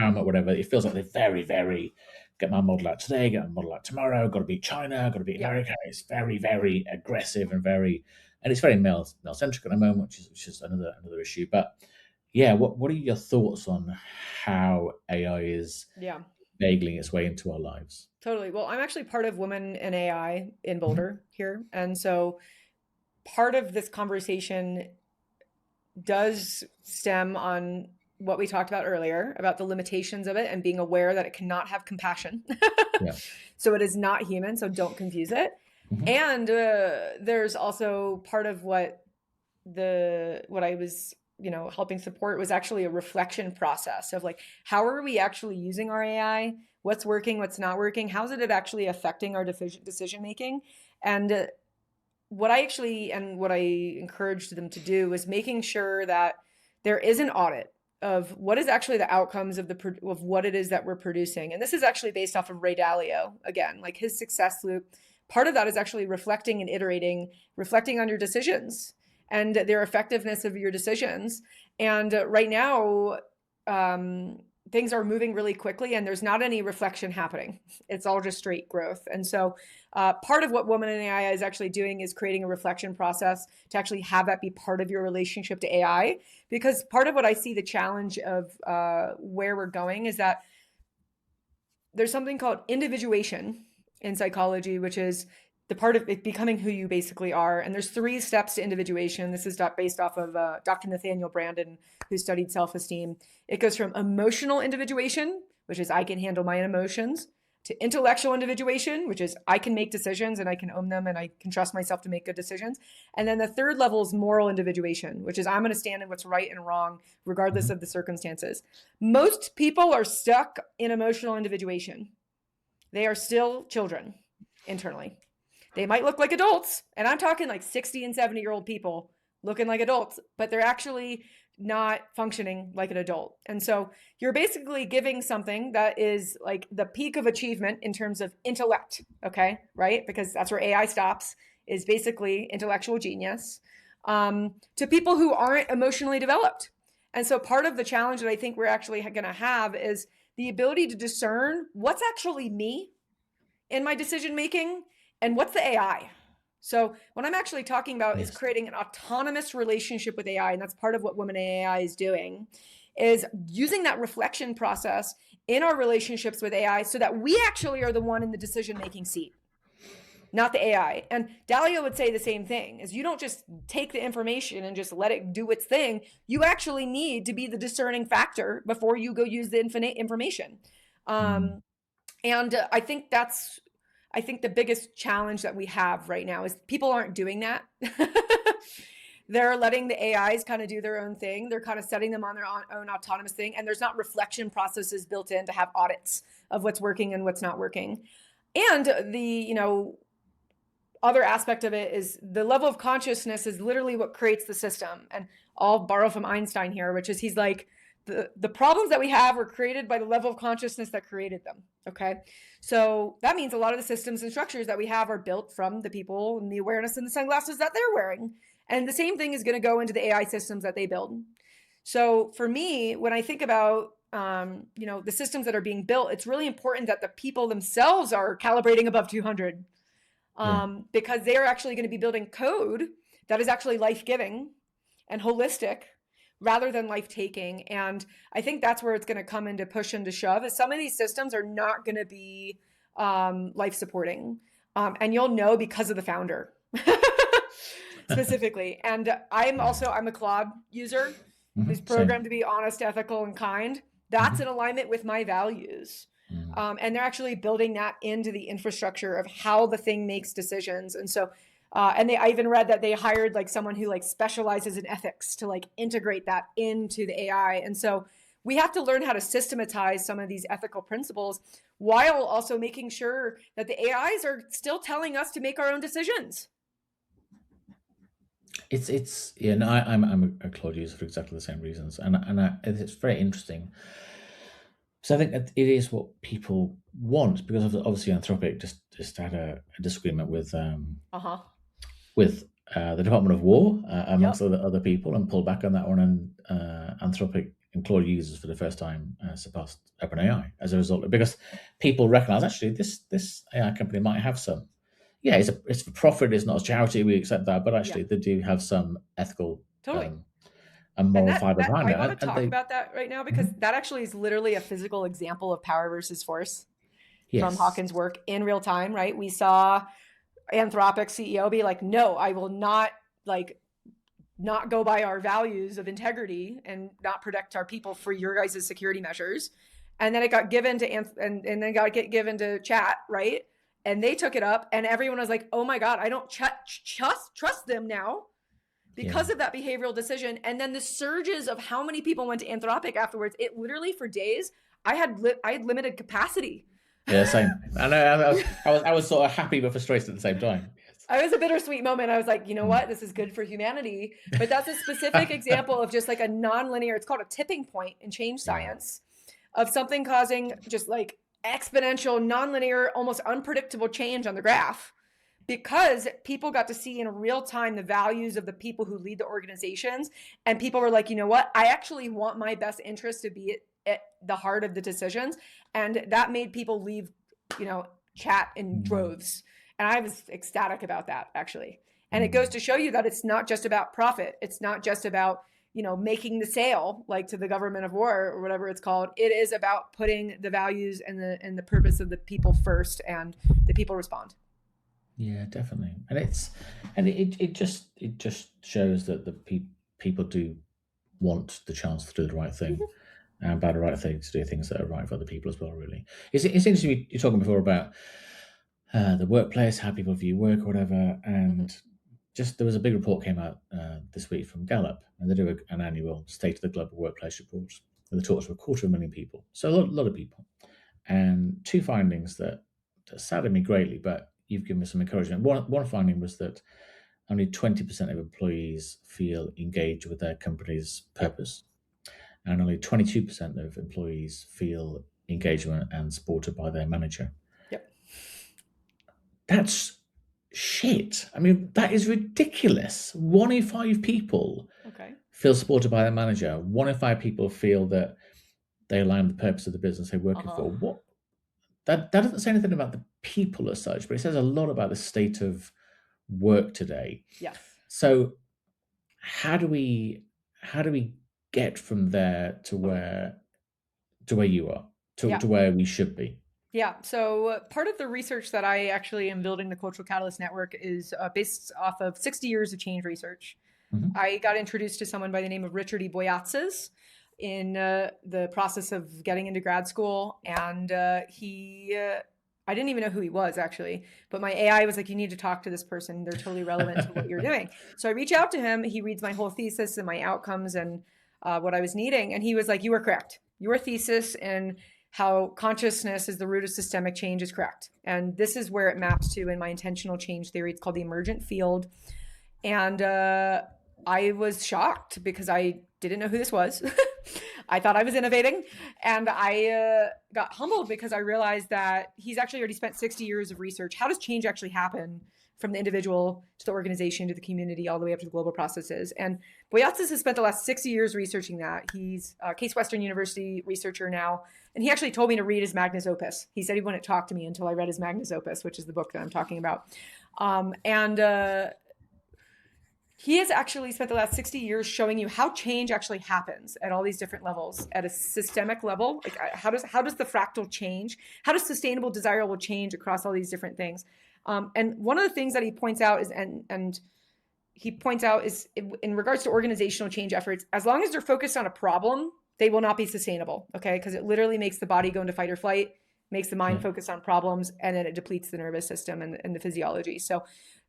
empowerment, whatever? It feels like they're very, very, get my model out today, get my model out tomorrow, got to beat China, got to beat America. It's very, very aggressive and it's very male centric at the moment, which is another issue. But yeah, what are your thoughts on how AI is Yeah, vaguely its way into our lives? totally. Well, I'm actually part of Women in AI in Mhm. Boulder here. And so part of this conversation does stem on what we talked about earlier about the limitations of it and being aware that it cannot have compassion. Yeah. So it is not human. So don't confuse it. Mhm. And there's also part of what I was, helping support was actually a reflection process of like, how are we actually using our AI? What's working? What's not working? How's it actually affecting our decision making? And what I encouraged them to do is making sure that there is an audit of what is actually the outcomes of what it is that we're producing. And this is actually based off of Ray Dalio again, like his success loop. Part of that is actually reflecting and iterating, reflecting on your decisions and their effectiveness of your decisions. And right now, um, things are moving really quickly, and there's not any reflection happening. It's all just straight growth. And so part of what Woman in AI is actually doing is creating a reflection process to actually have that be part of your relationship to AI. Because part of what I see the challenge of where we're going is that there's something called individuation in psychology, which is the part of it becoming who you basically are. And there's 3 steps to individuation. This is based off of Dr. Nathaniel Branden, who studied self-esteem. It goes from emotional individuation, which is I can handle my emotions, to intellectual individuation, which is I can make decisions and I can own them and I can trust myself to make good decisions. And then the third level is moral individuation, which is I'm going to stand in what's right and wrong, regardless Mhm. of the circumstances. Most people are stuck in emotional individuation. They are still children internally. They might look like adults, and I'm talking like 60 and 70-year-old people looking like adults, but they're actually not functioning like an adult. And so you're basically giving something that is like the peak of achievement in terms of intellect, okay? Right? Because that's where AI stops, is basically intellectual genius, to people who aren't emotionally developed. And so part of the challenge that I think we're actually going to have is the ability to discern what's actually me in my decision making and what's the AI. So what I'm actually talking about is Yes. creating an autonomous relationship with AI, and that's part of what Women in AI is doing, is using that reflection process in our relationships with AI so that we actually are the one in the decision making seat, not the AI. And Dalio would say the same thing, is you don't just take the information and just let it do its thing. You actually need to be the discerning factor before you go use the infinite information. Mm. Um, and I think the biggest challenge that we have right now is people aren't doing that. They're letting the AIs kind of do their own thing. They're kind of setting them on their own autonomous thing. And there's not reflection processes built in to have audits of what's working and what's not working. And other aspect of it is the level of consciousness is literally what creates the system. And I'll borrow from Einstein here, which is he's like, the problems that we have were created by the level of consciousness that created them. Okay. So that means a lot of the systems and structures that we have are built from the people and the awareness and the sunglasses that they're wearing. And the same thing is going to go into the AI systems that they build. So for me, when I think about the systems that are being built, it's really important that the people themselves are calibrating above 200, Yeah. because they're actually going to be building code that is actually life-giving and holistic rather than life-taking. And I think that's where it's going to come into push and to shove, is some of these systems are not going to be life-supporting. And you'll know because of the founder specifically. And I'm a Claude user who's Mhm. programmed Same. to be honest, ethical, and kind. That's in Mhm. alignment with my values. Mm. And they're actually building that into the infrastructure of how the thing makes decisions. And so, I even read that they hired like someone who like specializes in ethics to like integrate that into the AI. And so we have to learn how to systematize some of these ethical principles while also making sure that the AIs are still telling us to make our own decisions. It's yeah. No, I'm a Claude user for exactly the same reasons, and it's very interesting. So I think that it is what people want, because obviously Anthropic just had a disagreement Uh huh. with the Department of War, amongst Yep. other people, and pulled back on that one. And Anthropic and Claude users for the first time surpassed OpenAI as a result, because people recognise actually this AI company might have some. Yeah, it's for profit. It's not a charity. We accept that, but Yeah. actually they do have some ethical Totally. and And moral that fiber that behind I it. want to And talk they, about that right now because Mhm. that actually is literally a physical example of power versus force from Yes, Hawkins' work in real time, right? We saw Anthropic CEO be like, "No, I will not like not go by our values of integrity and not protect our people for your guys' security measures." And then it got given to and then got given to chat, right? And they took it up, and everyone was like, "Oh my god, I don't trust them now." yeah, Because of that behavioral decision. And then the surges of how many people went to Anthropic afterwards, it literally for days, I had limited capacity. yeah, same. And I was sort of happy but frustrated at the same time. Yes. I was a bittersweet moment. I was like, you know Mm. what? This is good for humanity. But that's a specific example of just like a nonlinear, it's called a tipping point in change Yeah. science of something causing just like exponential, nonlinear, almost unpredictable change on the graph because people got to see in real time the values of the people who lead the organizations. And people were like, you know what? I actually want my best interest to be at the heart of the decisions. And that made people leave, chat in Mm. droves. And I was ecstatic about that, actually. And it goes Mm. to show you that it's not just about profit. It's not just about, making the sale, like to the government of war or whatever it's called. It is about putting the values and the purpose of the people first, and the people respond. Yeah, definitely. And it just shows that the people do want the chance to do the right thing, Mm-hmm. and by the right thing to do things that are right for other people as well. Really, it's interesting. You're talking before about the workplace, how people view work or whatever, Mm-hmm. and just there was a big report came out this week from Gallup, and they do an annual State of the Global Workplace report, and they talk to 250,000 people, so a lot of people, and two findings that saddened me greatly, but you've given me some encouragement. One finding was that only 20% of employees feel engaged with their company's Yep. purpose, and only 22% of employees feel engagement and supported by their manager. Yep. That's shit. I mean, that is ridiculous. One in five people Okay. feel supported by their manager. One in five people feel that they align with the purpose of the business they're working Uh-huh. for. What that doesn't say anything about the people as such, but it says a lot about the state of work today. Yes. So how do we how do we get from there to where you are Yeah. to where we should be? Yeah. So part of the research that I actually am building the Cultural Catalyst Network is based off of 60 years of change research. Mhm. I got introduced to someone by the name of Richard E. Boyatzis in the process of getting into grad school. And I didn't even know who he was actually, but my AI was like, you need to talk to this person. They're totally relevant to what you're doing. So I reach out to him. He reads my whole thesis and my outcomes and what I was needing. And he was like, you were correct. Your thesis and how consciousness is the root of systemic change is correct. And this is where it maps to in my intentional change theory. It's called the emergent field. And I was shocked because I didn't know who this was. I thought I was innovating. And I got humbled because I realized that he's actually already spent 60 years of research. How does change actually happen from the individual to the organization to the community, all the way up to the global processes? And Boyatzis has spent the last 60 years researching that. He's a Case Western University researcher now. And he actually told me to read his magnus opus. He said he wouldn't talk to me until I read his magnus opus, which is the book that I'm talking about. And he has actually spent the last 60 years showing you how change actually happens at all these different levels at a systemic level. Like how does the fractal change? How does sustainable, desirable change across all these different things? And one of the things that he points out is, and he points out is in regards to organizational change efforts, as long as they're focused on a problem, they will not be sustainable. Okay. Because it literally makes the body go into fight or flight, makes the mind Yeah. focus on problems, and then it depletes the nervous system and the physiology. So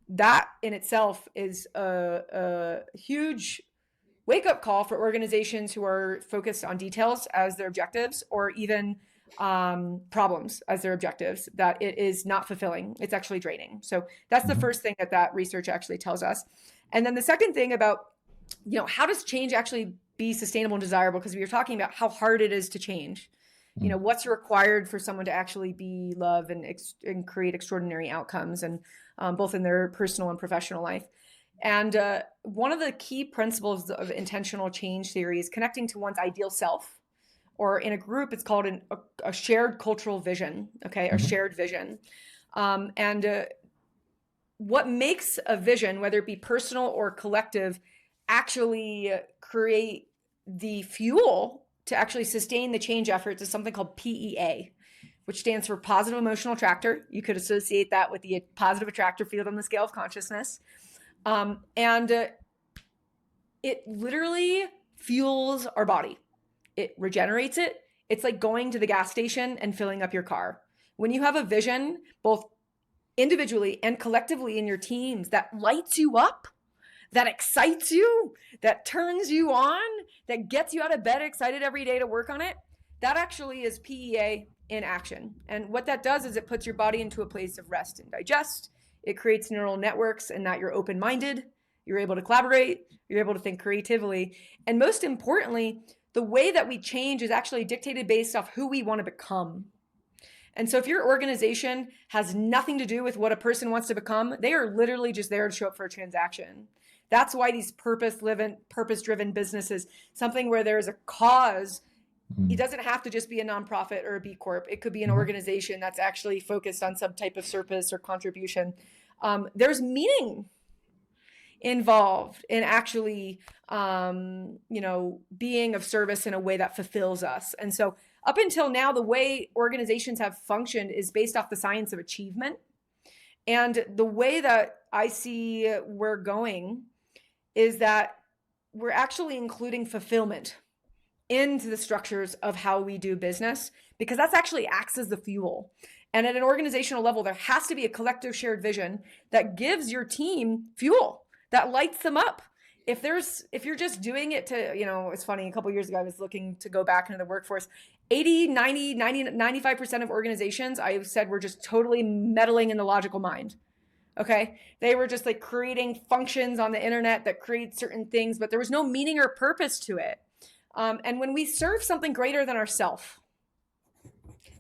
that in itself is a huge wake up call for organizations who are focused on details as their objectives, or even problems as their objectives, that it is not fulfilling. It's actually draining. So that's the Mhm. first thing that research actually tells us. And then the second thing about, how does change actually be sustainable and desirable? Because we were talking about how hard it is to change. Mm. What's required for someone to actually be love and create extraordinary outcomes, and both in their personal and professional life. And one of the key principles of intentional change theory is connecting to one's ideal self, or in a group, it's called a shared cultural vision. Okay, a Mhm. shared vision. And what makes a vision, whether it be personal or collective, actually create the fuel to actually sustain the change efforts is something called PEA, which stands for positive emotional attractor. You could associate that with the positive attractor field on the scale of consciousness. And it literally fuels our body. It regenerates it. It's like going to the gas station and filling up your car. When you have a vision, both individually and collectively in your teams, that lights you up, that excites you, that turns you on, that gets you out of bed excited every day to work on it, that actually is PEA in action. And what that does is it puts your body into a place of rest and digest. It creates neural networks, and that you're open-minded, you're able to collaborate, you're able to think creatively. And most importantly, the way that we change is actually dictated based off who we want to become. And so if your organization has nothing to do with what a person wants to become, they are literally just there to show up for a transaction. That's why these purpose-driven businesses, something where there's a cause, it doesn't have to just be a nonprofit or a B Corp. It could be an organization that's actually focused on some type of service or contribution. There's meaning involved in actually, being of service in a way that fulfills us. And so up until now, the way organizations have functioned is based off the science of achievement. And the way that I see we're going is that we're actually including fulfillment into the structures of how we do business, because that's actually acts as the fuel. And at an organizational level, there has to be a collective shared vision that gives your team fuel, that lights them up. If you're just doing it to, it's funny, a couple of years ago, I was looking to go back into the workforce. 80, 90, 95% of organizations, I said, were just totally meddling in the logical mind. Okay. They were just like creating functions on the internet that create certain things, but there was no meaning or purpose to it. And when we serve something greater than ourselves,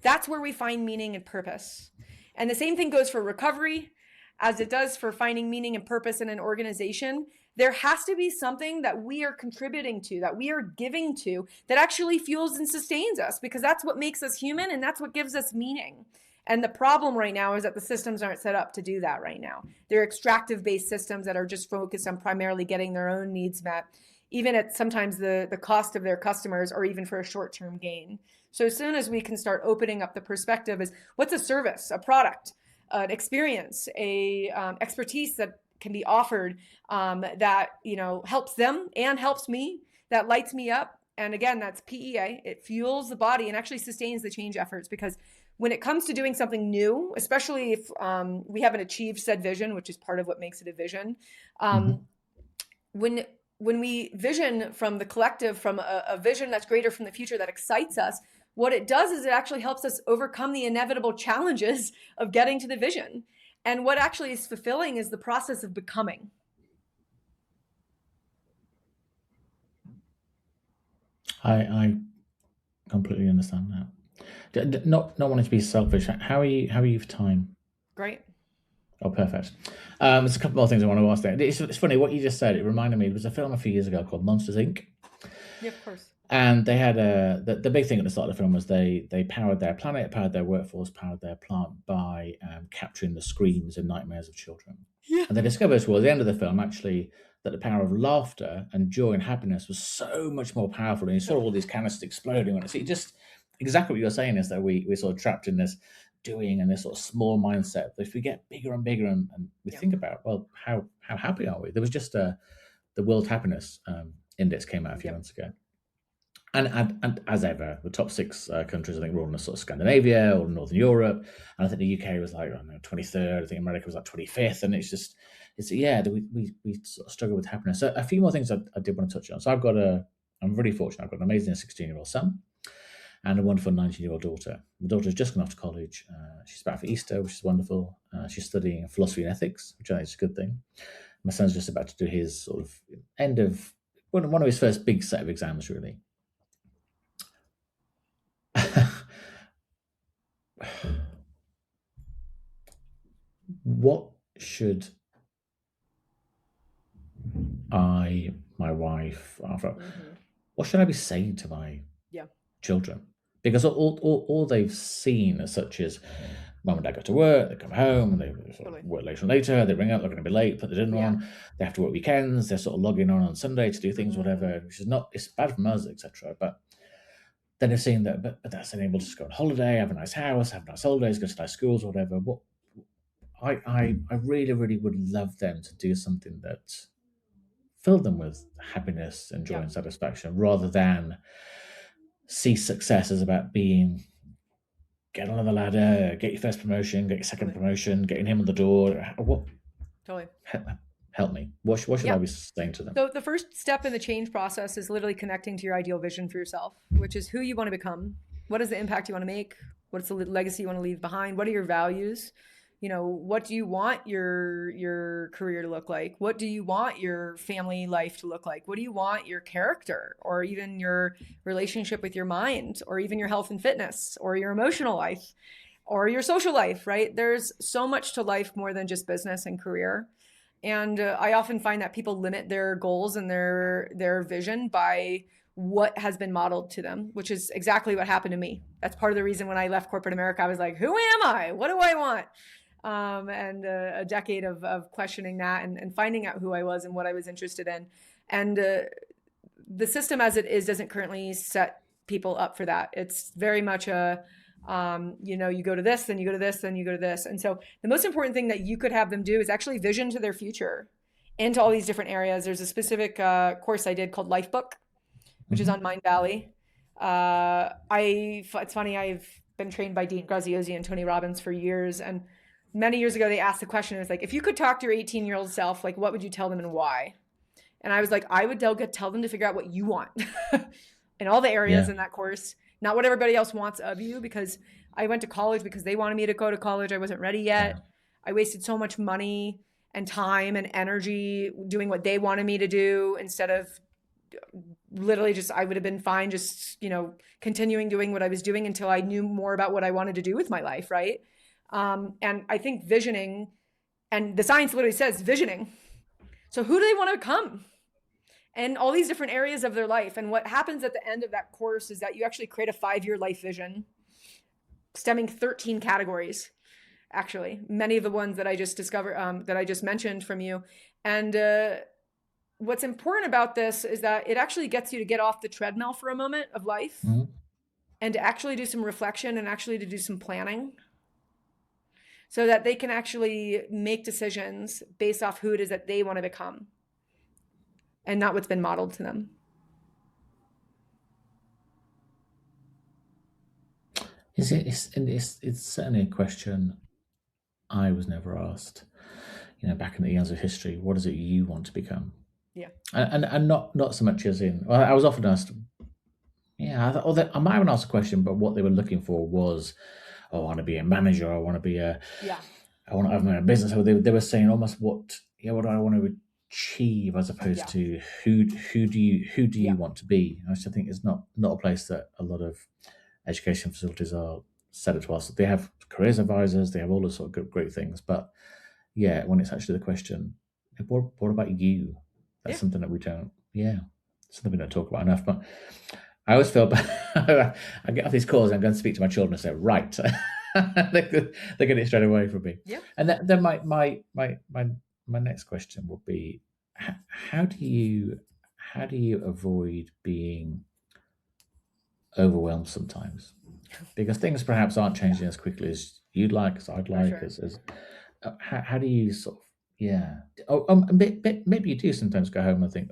that's where we find meaning and purpose. And the same thing goes for recovery as it does for finding meaning and purpose in an organization. There has to be something that we are contributing to, that we are giving to, that actually fuels and sustains us, because that's what makes us human and that's what gives us meaning. And the problem right now is that the systems aren't set up to do that right now. They're extractive-based systems that are just focused on primarily getting their own needs met, even at sometimes the cost of their customers, or even for a short-term gain. So as soon as we can start opening up the perspective is, what's a service, a product, an experience, a expertise that can be offered that helps them and helps me, that lights me up. And again, that's PEA. It fuels the body and actually sustains the change efforts, because when it comes to doing something new, especially if we haven't achieved said vision, which is part of what makes it a vision, when we vision from the collective, from a vision that's greater from the future that excites us, what it does is it actually helps us overcome the inevitable challenges of getting to the vision. And what actually is fulfilling is the process of becoming. I completely understand that. Not wanting to be selfish. How are you for time? Great. Oh, perfect. There's a couple more things I want to ask there. It's funny what you just said. It reminded me. There was a film a few years ago called Monsters Inc. Yeah, of course. And they had the big thing at the start of the film was they powered their planet, powered their workforce, powered their plant by capturing the screams and nightmares of children. Yeah. And they discovered towards the end of the film actually that the power of laughter and joy and happiness was so much more powerful. And you saw all these canisters exploding. And see, just exactly what you're saying is that we're sort of trapped in this doing and this sort of small mindset. But if we get bigger and bigger and we think about, well, how happy are we? There was just the World Happiness Index came out a few months ago. And as ever, the top 6 countries, I think, were all in sort of Scandinavia or Northern Europe. And I think the UK was like, 23rd. I think America was like 25th. And we sort of struggle with happiness. So a few more things I did want to touch on. So I'm really fortunate. I've got an amazing 16-year-old son and a wonderful 19-year-old daughter. My daughter's just gone off to college. She's back for Easter, which is wonderful. She's studying philosophy and ethics, which I think is a good thing. My son's just about to do his sort of end of one of his first big set of exams, really. What should my wife, what should I be saying to my children? Because all they've seen as such is Mum and dad go to work, they come home, and they sort Totally. of work later and later. They ring up, they're going to be late, put the dinner Yeah. on. They have to work weekends. They're sort of logging on Sunday to do things, Mhm. whatever. Which is not, it's bad from us, etc. But then they're seeing that, but that's enable to just go on holiday, have a nice house, have nice holidays, go to nice schools, whatever. What I really, really would love them to do something that filled them with happiness and joy Yeah. and satisfaction, rather than see success as about being get on the ladder, get your first promotion, get your second Totally. promotion, getting him on the door. What Totally. help me? What should Yeah. I be saying to them? So the first step in the change process is literally connecting to your ideal vision for yourself, which is who you want to become. What is the impact you want to make? What's the legacy you want to leave behind? What are your values? You know, what do you want your career to look like? What do you want your family life to look like? What do you want your character or even your relationship with your mind or even your health and fitness or your emotional life or your social life, right? There's so much to life more than just business and career. And I often find that people limit their goals and their vision by what has been modeled to them, which is exactly what happened to me. That's part of the reason when I left corporate America, I was like, who am I? What do I want? And a decade of questioning that and finding out who I was and what I was interested in. And the system as it is doesn't currently set people up for that. It's very much a, you know, you go to this, then you go to this, then you go to this. And so the most important thing that you could have them do is actually vision to their future into all these different areas. There's a specific course I did called Lifebook, which is on Mind Valley. It's funny, I've been trained by Dean Graziosi and Tony Robbins for years. And many years ago, they asked the question, it's like, if you could talk to your 18-year-old self, like, what would you tell them and why? And I was like, I would tell them to figure out what you want in all the areas Yeah. in that course, not what everybody else wants of you, because I went to college because they wanted me to go to college. I wasn't ready yet. Yeah. I wasted so much money and time and energy doing what they wanted me to do instead of literally just, I would have been fine just, you know, continuing doing what I was doing until I knew more about what I wanted to do with my life. Right. And I think visioning, and the science literally says visioning. So who do they want to become? And all these different areas of their life. And what happens at the end of that course is that you actually create a 5-year life vision stemming 13 categories, actually, many of the ones that I just discovered, that I just mentioned from you. And what's important about this is that it actually gets you to get off the treadmill for a moment of life Mm-hmm. and to actually do some reflection and actually to do some planning so that they can actually make decisions based off who it is that they want to become and not what's been modeled to them. It's certainly a question I was never asked. You know, back in the eons of history, what is it you want to become? Yeah. And not so much as in. Well, I was often asked. Yeah, I might have asked a question, but what they were looking for was, oh, I want to be a manager. I want to be a. Yeah. I want to have my own business. So they were saying almost what do I want to achieve, as opposed to who do you want to be, which I think is not a place that a lot of education facilities are set up to us. They have careers advisors, they have all those sort of great things, but yeah, when it's actually the question, what about you? That's something that we don't. Yeah, something we don't talk about enough. But I always feel I get off these calls and I'm going to speak to my children and say, right, they get it straight away from me. Yeah. And then my next question would be, how do you avoid being overwhelmed sometimes? Because things perhaps aren't changing as quickly as you'd like, as I'd like, sure. how do you sort of, maybe you do sometimes go home and think,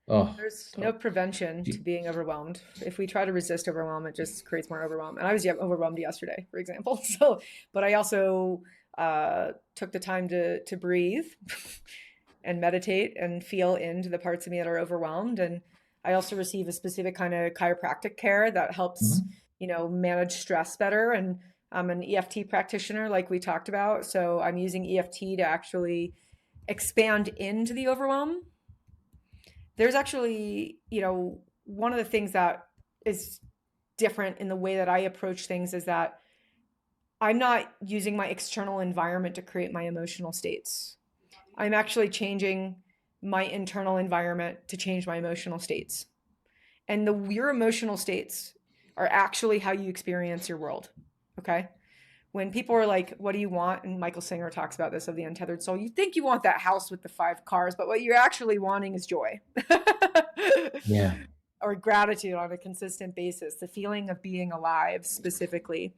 There's no prevention to being overwhelmed. If we try to resist overwhelm, it just creates more overwhelm. And I was overwhelmed yesterday, for example. So, but I also took the time to breathe and meditate and feel into the parts of me that are overwhelmed. And I also receive a specific kind of chiropractic care that helps, manage stress better. And I'm an EFT practitioner, like we talked about. So I'm using EFT to actually expand into the overwhelm. There's actually, one of the things that is different in the way that I approach things is that I'm not using my external environment to create my emotional states. I'm actually changing my internal environment to change my emotional states. And your emotional states are actually how you experience your world. Okay. when people are like, what do you want? And Michael Singer talks about this of the untethered soul. You think you want that house with the 5 cars, but what you're actually wanting is joy. Yeah. Or gratitude on a consistent basis, the feeling of being alive specifically.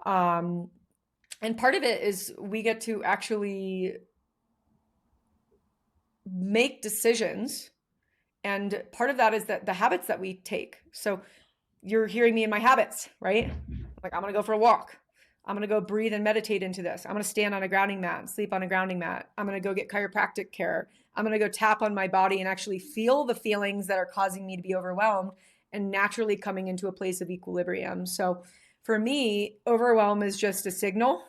And part of it is we get to actually make decisions. And part of that is that the habits that we take. So you're hearing me in my habits, right? Like, I'm going to go for a walk. I'm going to go breathe and meditate into this. I'm going to stand on a grounding mat, sleep on a grounding mat. I'm going to go get chiropractic care. I'm going to go tap on my body and actually feel the feelings that are causing me to be overwhelmed and naturally coming into a place of equilibrium. So for me, overwhelm is just a signal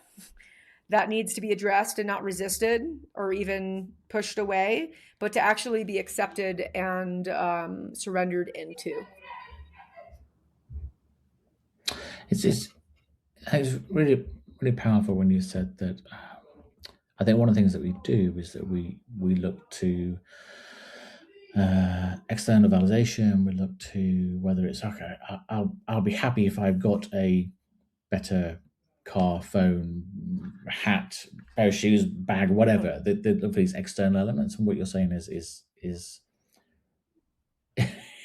that needs to be addressed and not resisted or even pushed away, but to actually be accepted and surrendered into. It's really really powerful when you said that. I think one of the things that we do is that we look to external validation. We look to whether it's okay. I'll be happy if I've got a better car, phone, hat, pair of shoes, bag, whatever. The look for these external elements, and what you're saying is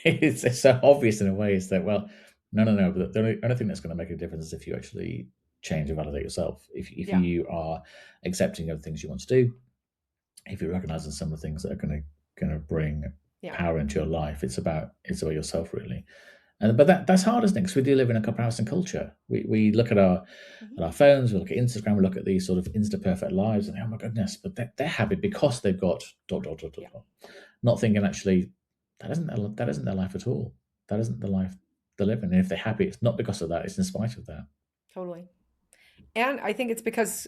it's so obvious in a way. Is that, well, no. But the only thing that's going to make a difference is if you actually change and validate yourself. If Yeah. you are accepting of things you want to do, if you're recognizing some of the things that are going to bring Yeah. power into your life, it's about yourself really. But that's hard, isn't it? Because we do live in a comparison culture. We look at our phones, we look at Instagram, we look at these sort of insta perfect lives, and oh my goodness, but they're happy because they've got dot dot dot dot. Not thinking actually that isn't their life at all. That isn't the life they're living. And if they're happy, it's not because of that. It's in spite of that. Totally. And I think it's because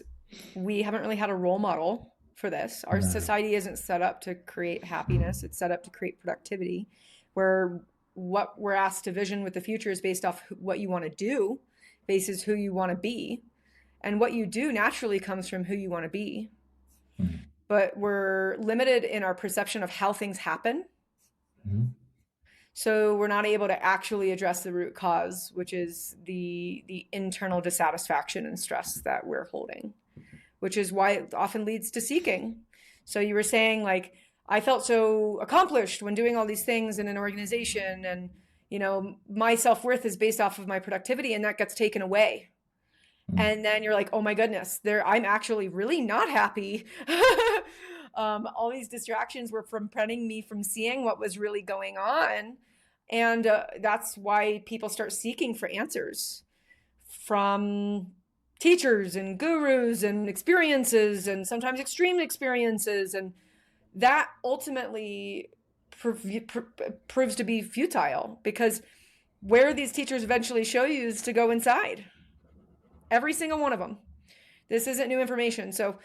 we haven't really had a role model for this. Our No. society isn't set up to create happiness. It's set up to create productivity, where what we're asked to vision with the future is based off what you want to do, basis who you want to be. And what you do naturally comes from who you want to be. Mm. But we're limited in our perception of how things happen. Mm-hmm. So we're not able to actually address the root cause, which is the internal dissatisfaction and stress that we're holding, which is why it often leads to seeking. So you were saying, like, I felt so accomplished when doing all these things in an organization, and my self-worth is based off of my productivity, and that gets taken away. And then you're like, oh my goodness, I'm actually really not happy. All these distractions were preventing me from seeing what was really going on. And that's why people start seeking for answers from teachers and gurus and experiences, and sometimes extreme experiences. And that ultimately proves to be futile, because where these teachers eventually show you is to go inside. Every single one of them. This isn't new information. So,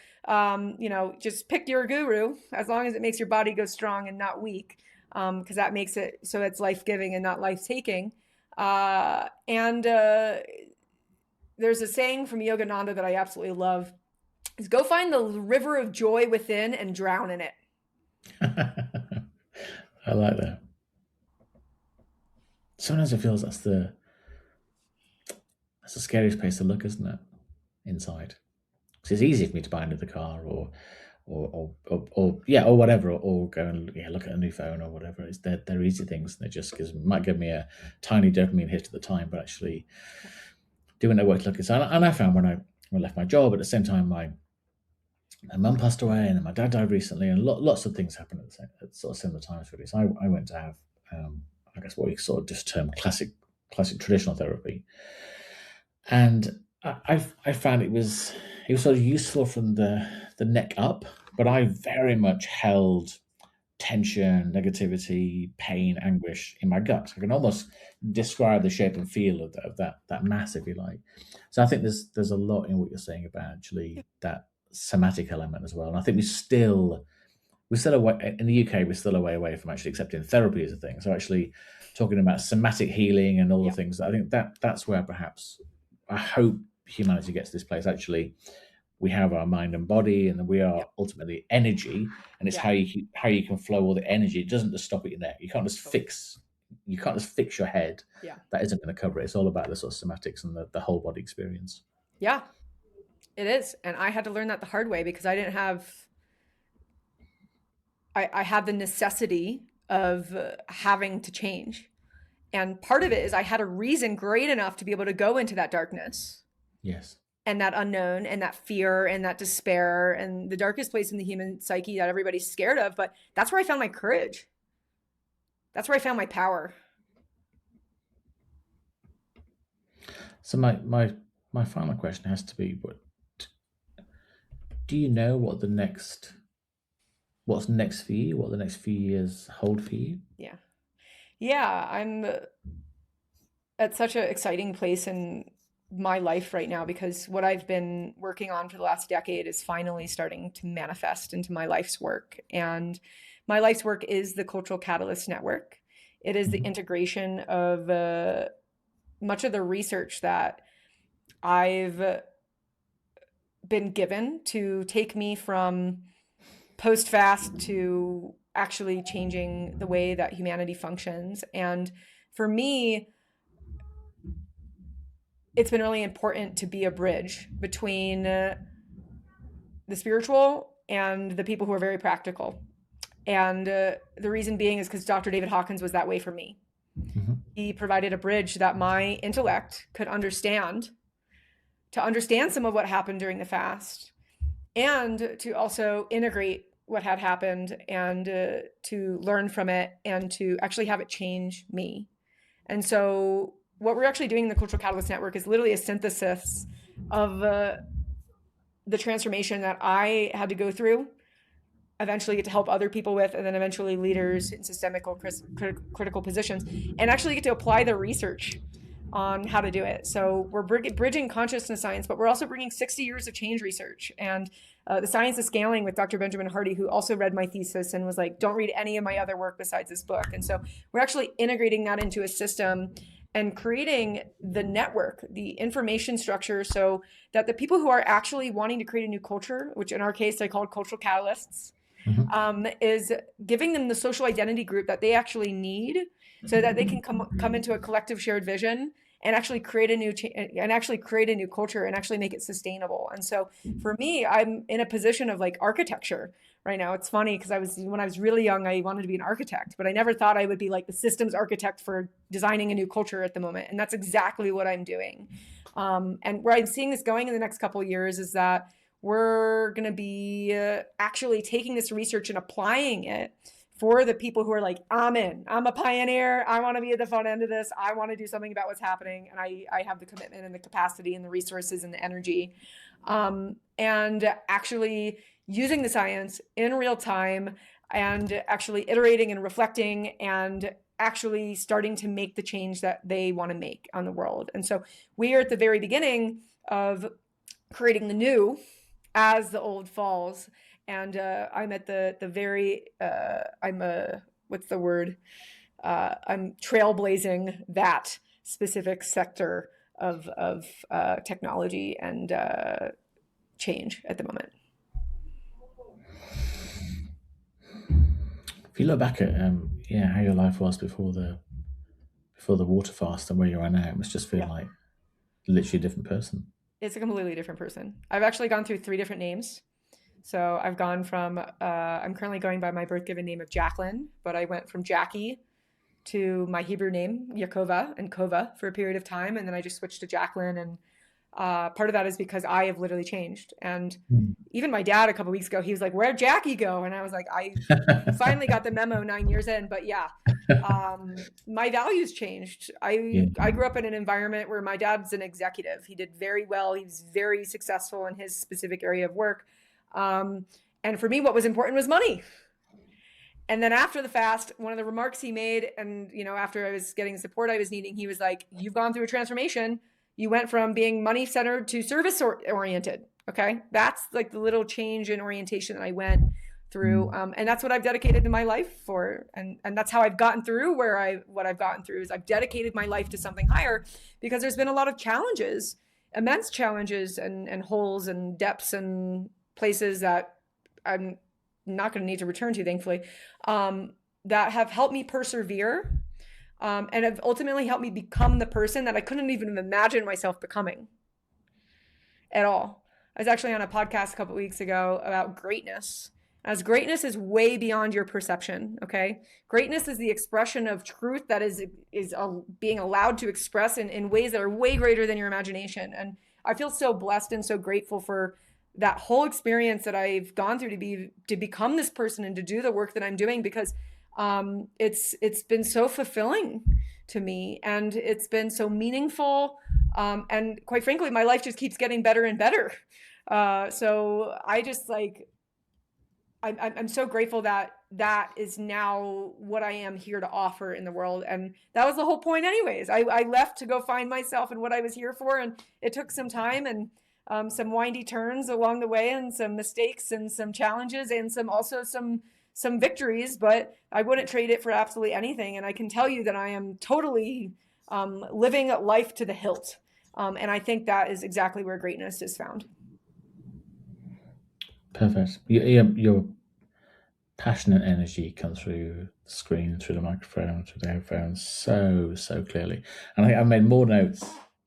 just pick your guru, as long as it makes your body go strong and not weak, because that makes it so it's life-giving and not life-taking. And there's a saying from Yogananda that I absolutely love, is go find the river of joy within and drown in it. I like that. Sometimes it feels that's the scariest place to look, isn't it? Inside. Because it's easy for me to buy another car or whatever, or go and look at a new phone or whatever. It's they're easy things, and it just might give me a tiny dopamine hit at the time, but actually doing their work to look at. And I found when I left my job, at the same time my mum passed away, and then my dad died recently, and lots of things happened at sort of similar times really. So I went to have I guess what we sort of just term classic traditional therapy, and I found it was sort of useful from the neck up, but I very much held tension, negativity, pain, anguish in my gut. I can almost describe the shape and feel of that mass, if you like. So I think there's a lot in what you're saying about actually that somatic element as well. And I think we're still away in the UK. We're still a way away from actually accepting therapy as a thing. So actually talking about somatic healing and all the things. I think that's where perhaps I hope humanity gets to this place. Actually, we have our mind and body, and we are ultimately energy, and it's how you can flow all the energy. It doesn't just stop at your neck. You can't just fix your head. Yeah. That isn't going to cover it. It's all about the sort of somatics and the whole body experience. Yeah. It is. And I had to learn that the hard way because I didn't have, I had the necessity of having to change. And part of it is I had a reason great enough to be able to go into that darkness Yes. and that unknown and that fear and that despair and the darkest place in the human psyche that everybody's scared of. But that's where I found my courage. That's where I found my power. So my final question has to be: what do you know? What's next for you? What the next few years hold for you? Yeah, I'm at such an exciting place in my life right now because what I've been working on for the last decade is finally starting to manifest into my life's work. And my life's work is the Cultural Catalyst Network. It is the integration of much of the research that I've been given to take me from post fast to actually changing the way that humanity functions. And for me, it's been really important to be a bridge between the spiritual and the people who are very practical. And the reason being is because Dr. David Hawkins was that way for me. Mm-hmm. He provided a bridge that my intellect could understand, to understand some of what happened during the fast, and to also integrate what had happened and to learn from it and to actually have it change me. And so what we're actually doing in the Cultural Catalyst Network is literally a synthesis of the transformation that I had to go through, eventually get to help other people with, and then eventually leaders in systemic or critical positions, and actually get to apply the research on how to do it. So we're bridging consciousness science, but we're also bringing 60 years of change research and the science of scaling with Dr. Benjamin Hardy, who also read my thesis and was like, don't read any of my other work besides this book. And so we're actually integrating that into a system and creating the network, the information structure, so that the people who are actually wanting to create a new culture, which in our case I called cultural catalysts, is giving them the social identity group that they actually need so that they can come into a collective shared vision and actually create a new culture and actually make it sustainable. And so for me, I'm in a position of like architecture right now. It's funny because when I was really young, I wanted to be an architect, but I never thought I would be like the systems architect for designing a new culture at the moment. And that's exactly what I'm doing. And where I'm seeing this going in the next couple of years is that we're going to be actually taking this research and applying it for the people who are like, I'm a pioneer. I want to be at the front end of this. I want to do something about what's happening. And I have the commitment and the capacity and the resources and the energy. And actually using the science in real time and actually iterating and reflecting and actually starting to make the change that they want to make on the world. And so we are at the very beginning of creating the new as the old falls. And I'm at the very, what's the word? I'm trailblazing that specific sector of technology and change at the moment. If you look back at how your life was before the water fast and where you are now, it must just feel like literally a different person. It's a completely different person. I've actually gone through 3 different names. So I've gone from, I'm currently going by my birth given name of Jaclyn, but I went from Jackie to my Hebrew name, Yaakova, and Kova for a period of time. And then I just switched to Jaclyn. And part of that is because I have literally changed. And even my dad a couple of weeks ago, he was like, where'd Jackie go? And I was like, I finally got the memo 9 years in. But yeah, my values changed. I grew up in an environment where my dad's an executive. He did very well. He was very successful in his specific area of work. And for me, what was important was money. And then after the fast, one of the remarks he made, and after I was getting the support I was needing, he was like, you've gone through a transformation. You went from being money centered to service oriented. Okay. That's like the little change in orientation that I went through. And that's what I've dedicated to my life for. And that's how I've gotten through what I've gotten through is I've dedicated my life to something higher because there's been a lot of challenges, immense challenges and holes and depths and places that I'm not going to need to return to, thankfully, that have helped me persevere and have ultimately helped me become the person that I couldn't even imagine myself becoming at all. I was actually on a podcast a couple weeks ago about greatness. As greatness is way beyond your perception, okay? Greatness is the expression of truth that is being allowed to express in ways that are way greater than your imagination. And I feel so blessed and so grateful for that whole experience that I've gone through to become this person and to do the work that I'm doing, because it's been so fulfilling to me, and it's been so meaningful, and quite frankly, my life just keeps getting better and better. So I just like I'm so grateful that that is now what I am here to offer in the world. And that was the whole point anyways. I left to go find myself and what I was here for. And it took some time and some windy turns along the way, and some mistakes and some challenges, and some victories, but I wouldn't trade it for absolutely anything. And I can tell you that I am totally living life to the hilt. And I think that is exactly where greatness is found. Perfect. Your passionate energy comes through the screen, through the microphone, through the headphones so clearly. And I've made more notes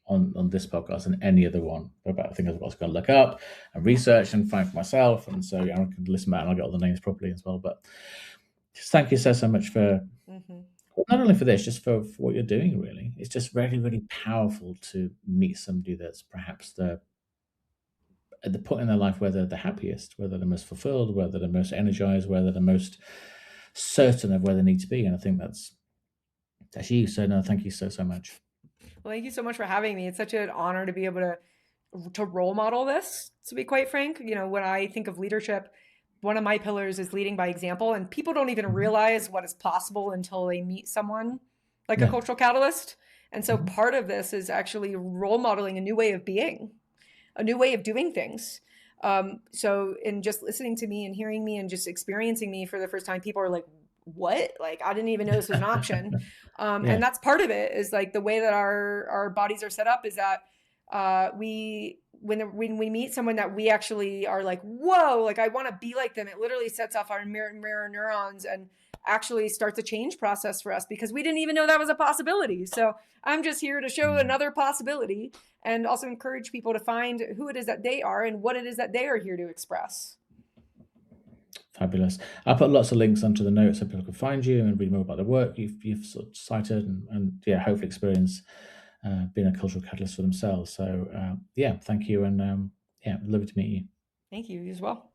on this podcast than any other one about things I was going to look up and research and find for myself. And so I can listen back and I'll get all the names properly as well. But just thank you so much for not only for this, just for what you're doing, really. It's just really powerful to meet somebody that's perhaps at the point in their life where they're the happiest, where they're the most fulfilled, where they're the most energized, where they're the most certain of where they need to be. And I think that's you. So no, thank you so much. Well, thank you so much for having me. It's such an honor to be able to role model this, to be quite frank. You know, when I think of leadership, one of my pillars is leading by example, and people don't even realize what is possible until they meet someone like a cultural catalyst. And so part of this is actually role modeling a new way of being, a new way of doing things. So in just listening to me and hearing me and just experiencing me for the first time, people are like, what? Like, I didn't even know this was an option. And that's part of it, is like the way that our bodies are set up is that when we meet someone that we actually are like, whoa, like I want to be like them, it literally sets off our mirror neurons and actually starts a change process for us, because we didn't even know that was a possibility. So I'm just here to show another possibility, and also encourage people to find who it is that they are and what it is that they are here to express. Fabulous. I'll put lots of links onto the notes so people can find you and read more about the work you've sort of cited, and hopefully experience being a cultural catalyst for themselves. So thank you, and lovely to meet you. Thank you as well.